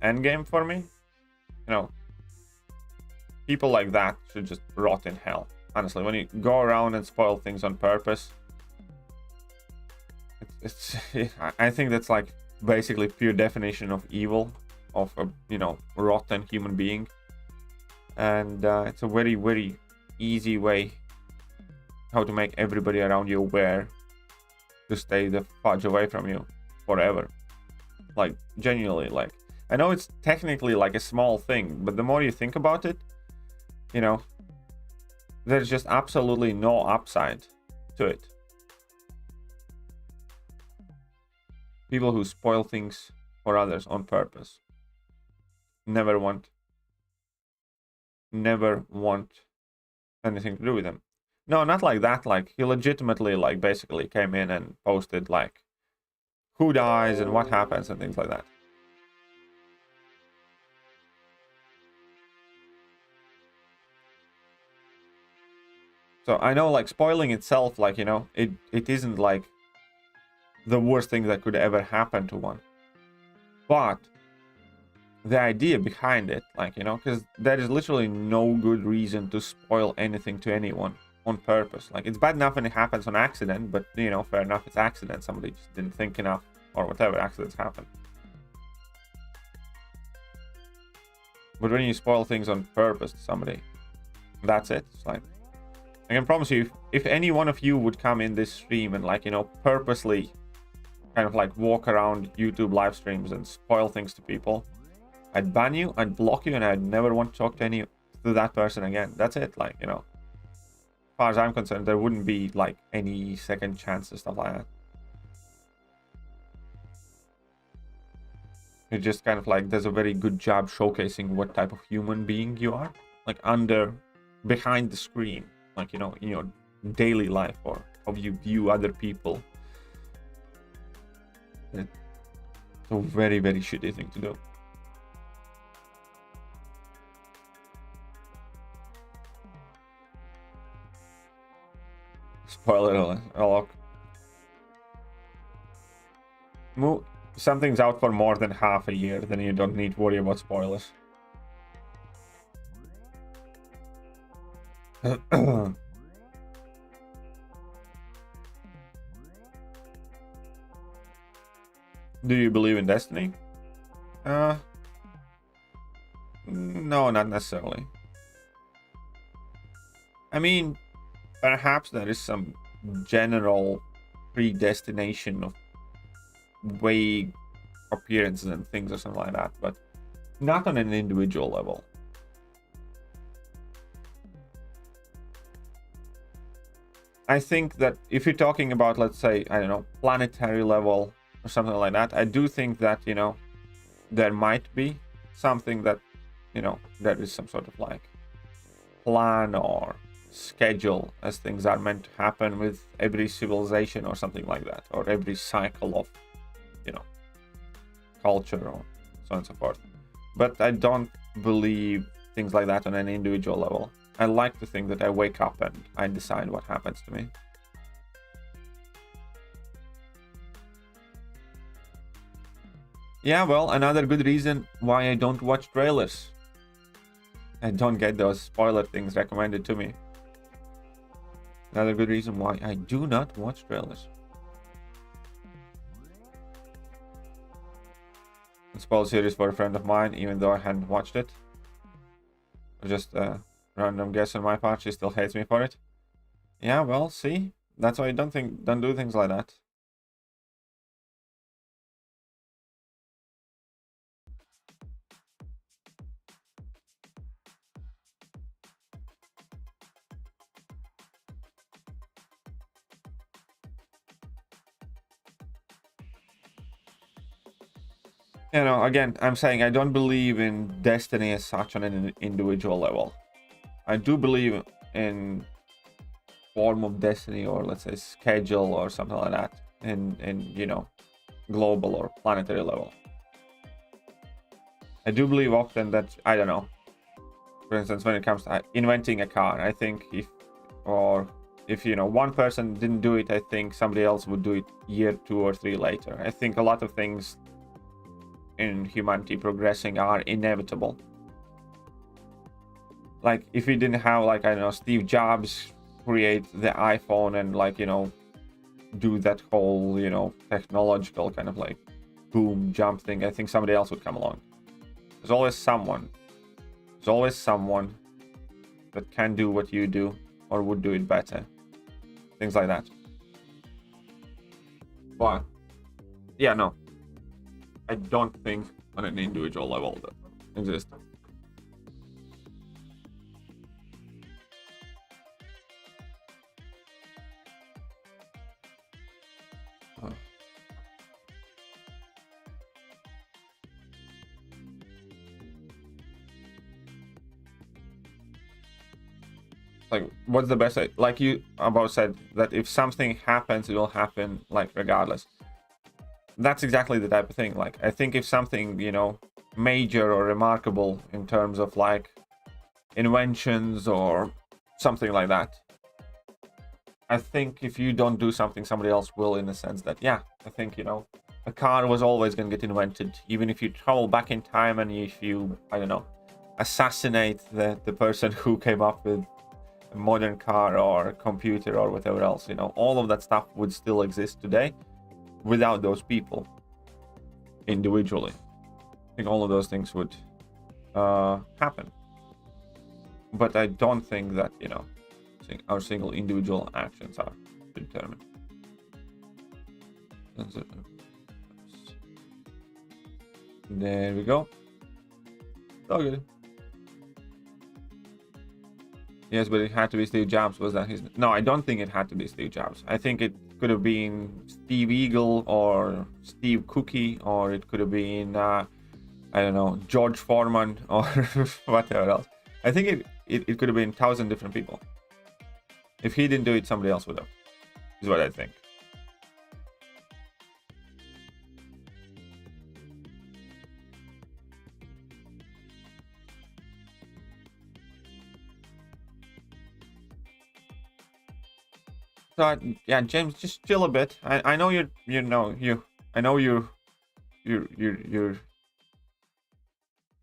endgame for me. You know, people like that should just rot in hell. Honestly, when you go around and spoil things on purpose, I think that's like basically pure definition of evil, of a, you know, rotten human being. And it's a very, very easy way how to make everybody around you aware to stay the fudge away from you forever. Like, genuinely, like, I know it's technically like a small thing, but the more you think about it, you know, there's just absolutely no upside to it. People who spoil things for others on purpose never want anything to do with them. No, not like that. Like, he legitimately, like, basically came in and posted, like, who dies and what happens and things like that. So I know, like, spoiling itself, like, you know, it isn't, like, the worst thing that could ever happen to one. But the idea behind it, like, you know, because there is literally no good reason to spoil anything to anyone on purpose. Like, it's bad enough when it happens on accident, but, you know, fair enough, it's accident. Somebody just didn't think enough, or whatever, accidents happen. But when you spoil things on purpose to somebody, that's it. It's like, I can promise you, if any one of you would come in this stream and, like, you know, purposely kind of like walk around YouTube live streams and spoil things to people, I'd ban you, I'd block you, and I'd never want to talk to that person again. That's it. Like, you know, as far as I'm concerned, there wouldn't be like any second chance and stuff like that. It just kind of like does a very good job showcasing what type of human being you are, like behind the screen, like, you know, in your daily life, or how you view other people. It's a very, very shitty thing to do. Spoiler alert. something's out for more than half a year, then you don't need to worry about spoilers. Do you believe in destiny? No, not necessarily. I mean, perhaps there is some general predestination of vague appearances and things or something like that, but not on an individual level. I think that if you're talking about, let's say, I don't know, planetary level or something like that, I do think that, you know, there might be something that, you know, there is some sort of like plan or schedule as things are meant to happen with every civilization or something like that, or every cycle of, you know, culture or so on and so forth. But I don't believe things like that on an individual level. I like to think that I wake up and I decide what happens to me. Yeah, well, another good reason why I don't watch trailers. I don't get those spoiler things recommended to me. Another good reason why I do not watch trailers. The spoiler series for a friend of mine, even though I hadn't watched it. Just a random guess on my part, she still hates me for it. Yeah, well, see? That's why I don't do things like that. You know, again, I'm saying I don't believe in destiny as such on an individual level. I do believe in form of destiny, or let's say schedule or something like that, in you know, global or planetary level. I do believe often that, I don't know, for instance, when it comes to inventing a car, I think if you know, one person didn't do it, I think somebody else would do it year 2 or 3 later. I think a lot of things in humanity progressing are inevitable. Like, if we didn't have, like, I don't know, Steve Jobs create the iPhone and, like, you know, do that whole, you know, technological kind of like boom jump thing, I think somebody else would come along. There's always someone that can do what you do or would do it better, things like that. But yeah, no, I don't think on an individual level that exists. Like, what's the best, like you about said, that if something happens, it will happen, like, regardless. That's exactly the type of thing. Like, I think if something, you know, major or remarkable in terms of, like, inventions or something like that, I think if you don't do something, somebody else will, in the sense that, yeah, I think, you know, a car was always going to get invented, even if you travel back in time and if you, I don't know, assassinate the person who came up with a modern car or computer or whatever else, you know, all of that stuff would still exist today without those people individually. I think all of those things would happen. But I don't think that, you know, our single individual actions are determined. There we go. Oh, good. Yes, but it had to be Steve Jobs. Was that his? No, I don't think it had to be Steve Jobs. I think it could have been Steve Eagle or Steve Cookie, or it could have been, I don't know, George Foreman or whatever else. I think it could have been 1,000 different people. If he didn't do it, somebody else would have, is what I think. So yeah, James, just chill a bit. I know I I know you're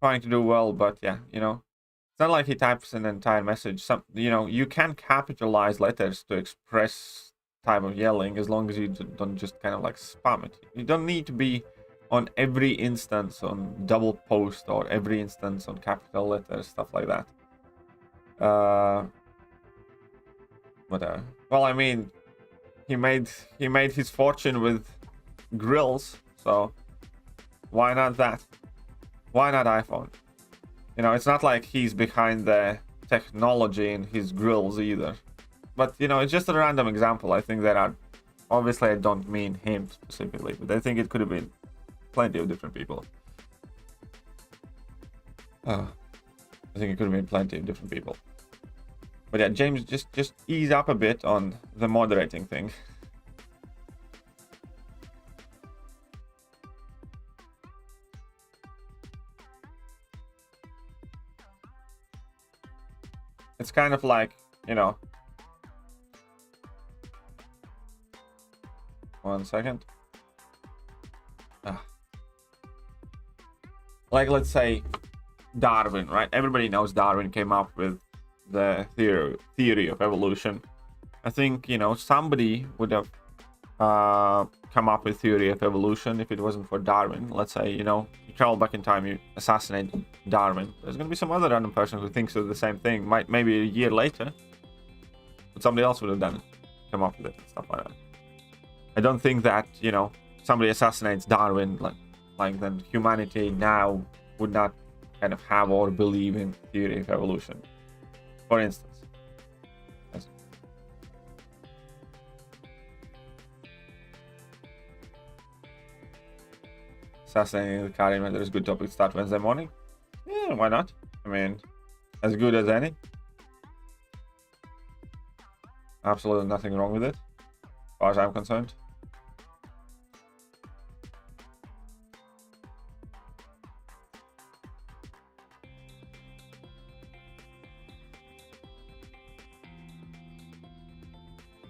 trying to do well, but yeah, you know, it's not like he types an entire message. You know, you can capitalize letters to express type of yelling as long as you don't just kind of like spam it. You don't need to be on every instance on double post or every instance on capital letters, stuff like that. Whatever. Well, I mean, he made his fortune with grills, so why not that? Why not iPhone? You know, it's not like he's behind the technology in his grills either. But, you know, it's just a random example. I think there are... Obviously, I don't mean him specifically, but I think it could have been plenty of different people. I think it could have been plenty of different people. But yeah, James, just ease up a bit on the moderating thing. It's kind of like, you know... One second. Like, let's say Darwin, right? Everybody knows Darwin came up with the theory of evolution. I think, you know, somebody would have come up with theory of evolution if it wasn't for Darwin. Let's say, you know, you travel back in time, you assassinate Darwin. There's going to be some other random person who thinks of the same thing, maybe a year later. But somebody else would have done it, come up with it, and stuff like that. I don't think that, you know, somebody assassinates Darwin, like then humanity now would not kind of have or believe in theory of evolution, for instance. Yes. Assassinating the Karim, there's a good topic to start Wednesday morning. Yeah, why not? I mean, as good as any. Absolutely nothing wrong with it, as far as I'm concerned.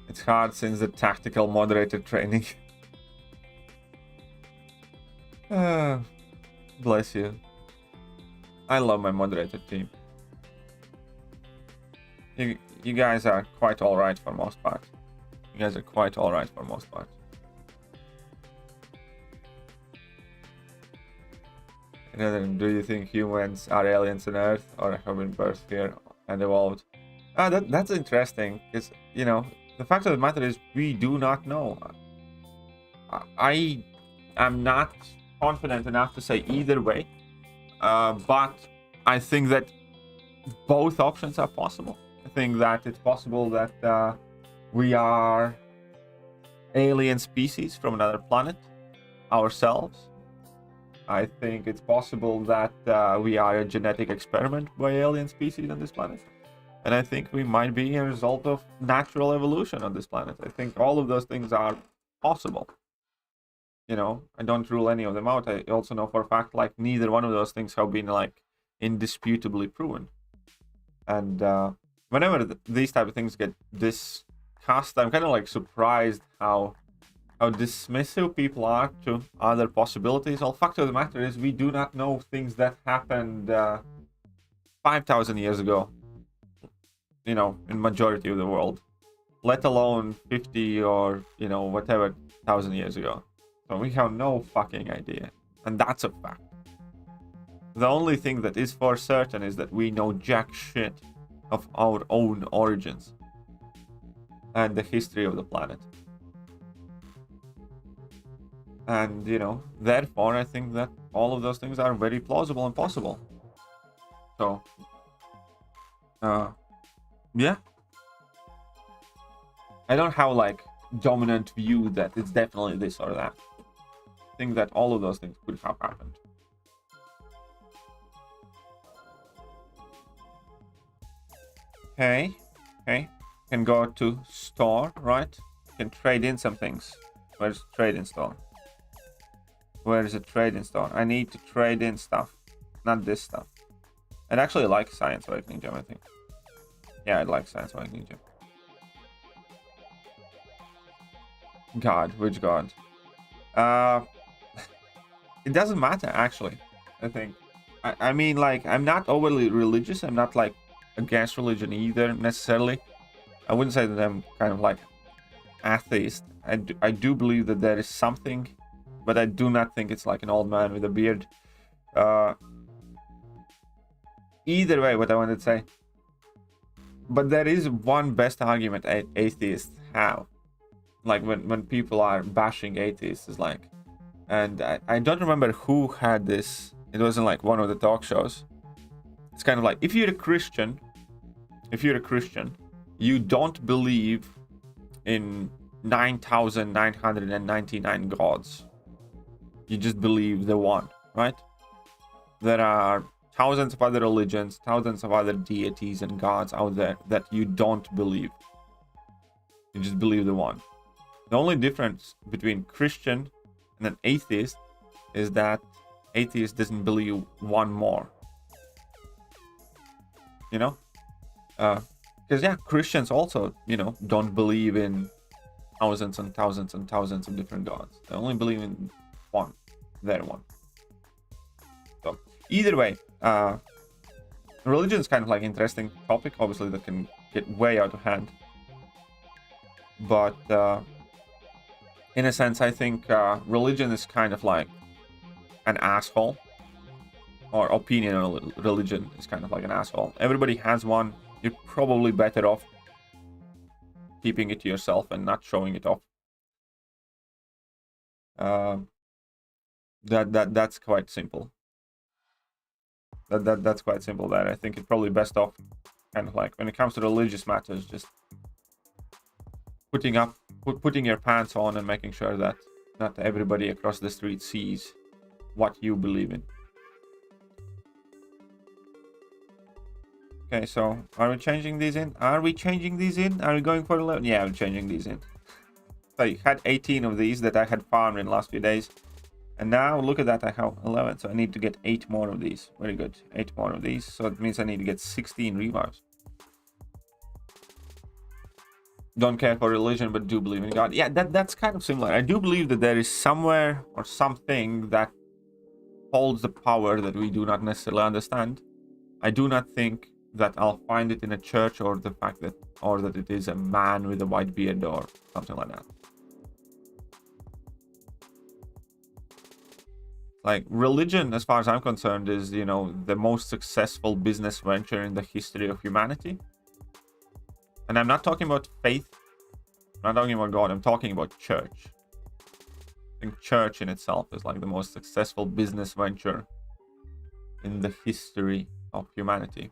It's hard since the tactical moderator training. Bless you. I love my moderator team. You guys are quite alright for most part. You guys are quite alright for most part. Do you think humans are aliens on Earth or have been birthed here and evolved? That's interesting. Because, you know, the fact of the matter is we do not know. I am not confident enough to say either way. But I think that both options are possible. I think that it's possible that we are alien species from another planet ourselves. I think it's possible that we are a genetic experiment by alien species on this planet. And I think we might be a result of natural evolution on this planet. I think all of those things are possible. You know, I don't rule any of them out. I also know for a fact, like, neither one of those things have been, like, indisputably proven. And whenever these type of things get discussed, I'm kind of, like, surprised how dismissive people are to other possibilities. Well, fact of the matter is we do not know things that happened 5,000 years ago. You know, in majority of the world, let alone 50 or, you know, whatever 1,000 years ago. So we have no fucking idea, and that's a fact. The only thing that is for certain is that we know jack shit of our own origins and the history of the planet. And, you know, therefore I think that all of those things are very plausible and possible. So yeah, I don't have like dominant view that it's definitely this or that. I think that all of those things could have happened. Okay, can go to store, right? Can trade in some things. Where's the trade-in store? Where is the trade-in store? I need to trade in stuff, not this stuff. I'd actually like Science Awakening Gem, I think. Yeah, I'd like Science Awakening Gem. God, which god? It doesn't matter, actually, I think. I mean, like, I'm not overly religious. I'm not, like, against religion either, necessarily. I wouldn't say that I'm kind of, like, atheist. I do believe that there is something, but I do not think it's like an old man with a beard. Either way, what I wanted to say. But there is one best argument atheists have. Like, when people are bashing atheists, is like... And I don't remember who had this. It wasn't like one of the talk shows. It's kind of like, if you're a Christian, you don't believe in 9,999 gods. You just believe the one, right? There are thousands of other religions, thousands of other deities and gods out there that you don't believe. You just believe the one. The only difference between Christian and an atheist is that atheist doesn't believe one more. You know? Because, yeah, Christians also, you know, don't believe in thousands and thousands and thousands of different gods. They only believe in one. Their one. So, either way, religion is kind of like an interesting topic, obviously, that can get way out of hand. But, in a sense, I think religion is kind of like an asshole. Or opinion on religion is kind of like an asshole. Everybody has one. You're probably better off keeping it to yourself and not showing it off. That's quite simple. That's quite simple. That I think it's probably best off, kind of like when it comes to religious matters, just putting your pants on and making sure that not everybody across the street sees what you believe in. Okay, so are we changing these in? Are we going for 11? Yeah, I'm changing these in. I had 18 of these that I had farmed in the last few days. And now, look at that, I have 11. So I need to get 8 more of these. Very good. 8 more of these. So it means I need to get 16 revives. Don't care for religion, but do believe in God. Yeah, that's kind of similar. I do believe that there is somewhere or something that holds the power that we do not necessarily understand. I do not think that I'll find it in a church, or the fact that, or that it is a man with a white beard or something like that. Like, religion, as far as I'm concerned, is, you know, the most successful business venture in the history of humanity. And I'm not talking about faith. I'm not talking about God. I'm talking about church. I think church in itself is like the most successful business venture in the history of humanity.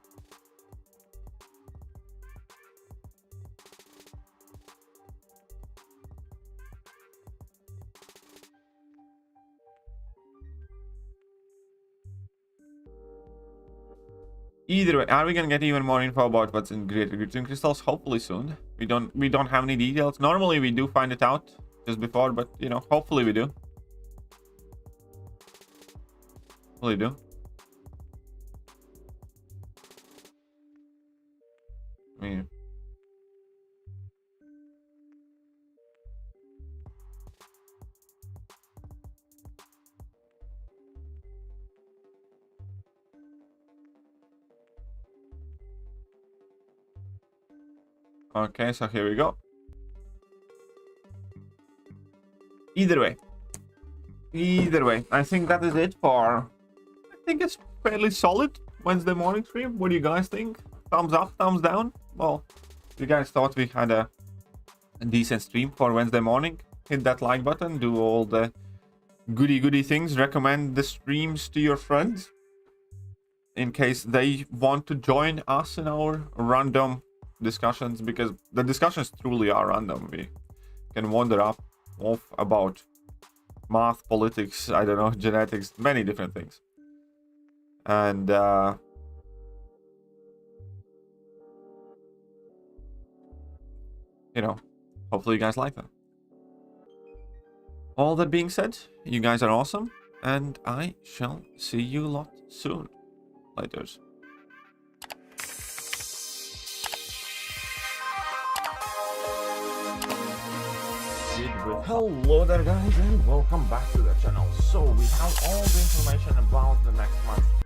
Either way, are we gonna get even more info about what's in greater glittering crystals? Hopefully soon. We don't have any details. Normally we do find it out just before, but you know, hopefully we do. Hopefully we do. I mean, okay, so here we go. Either way, I think that is it for... I think it's fairly solid Wednesday morning stream. What do you guys think? Thumbs up, thumbs down? Well, if you guys thought we had a decent stream for Wednesday morning, hit that like button, do all the goody things, recommend the streams to your friends in case they want to join us in our random discussions, because the discussions truly are random. We can wander off about math, politics, I don't know, genetics, many different things. And you know, hopefully you guys like that. All that being said, you guys are awesome, and I shall see you lot soon. Laters. With Hello there guys and welcome back to the channel. So we have all the information about the next month's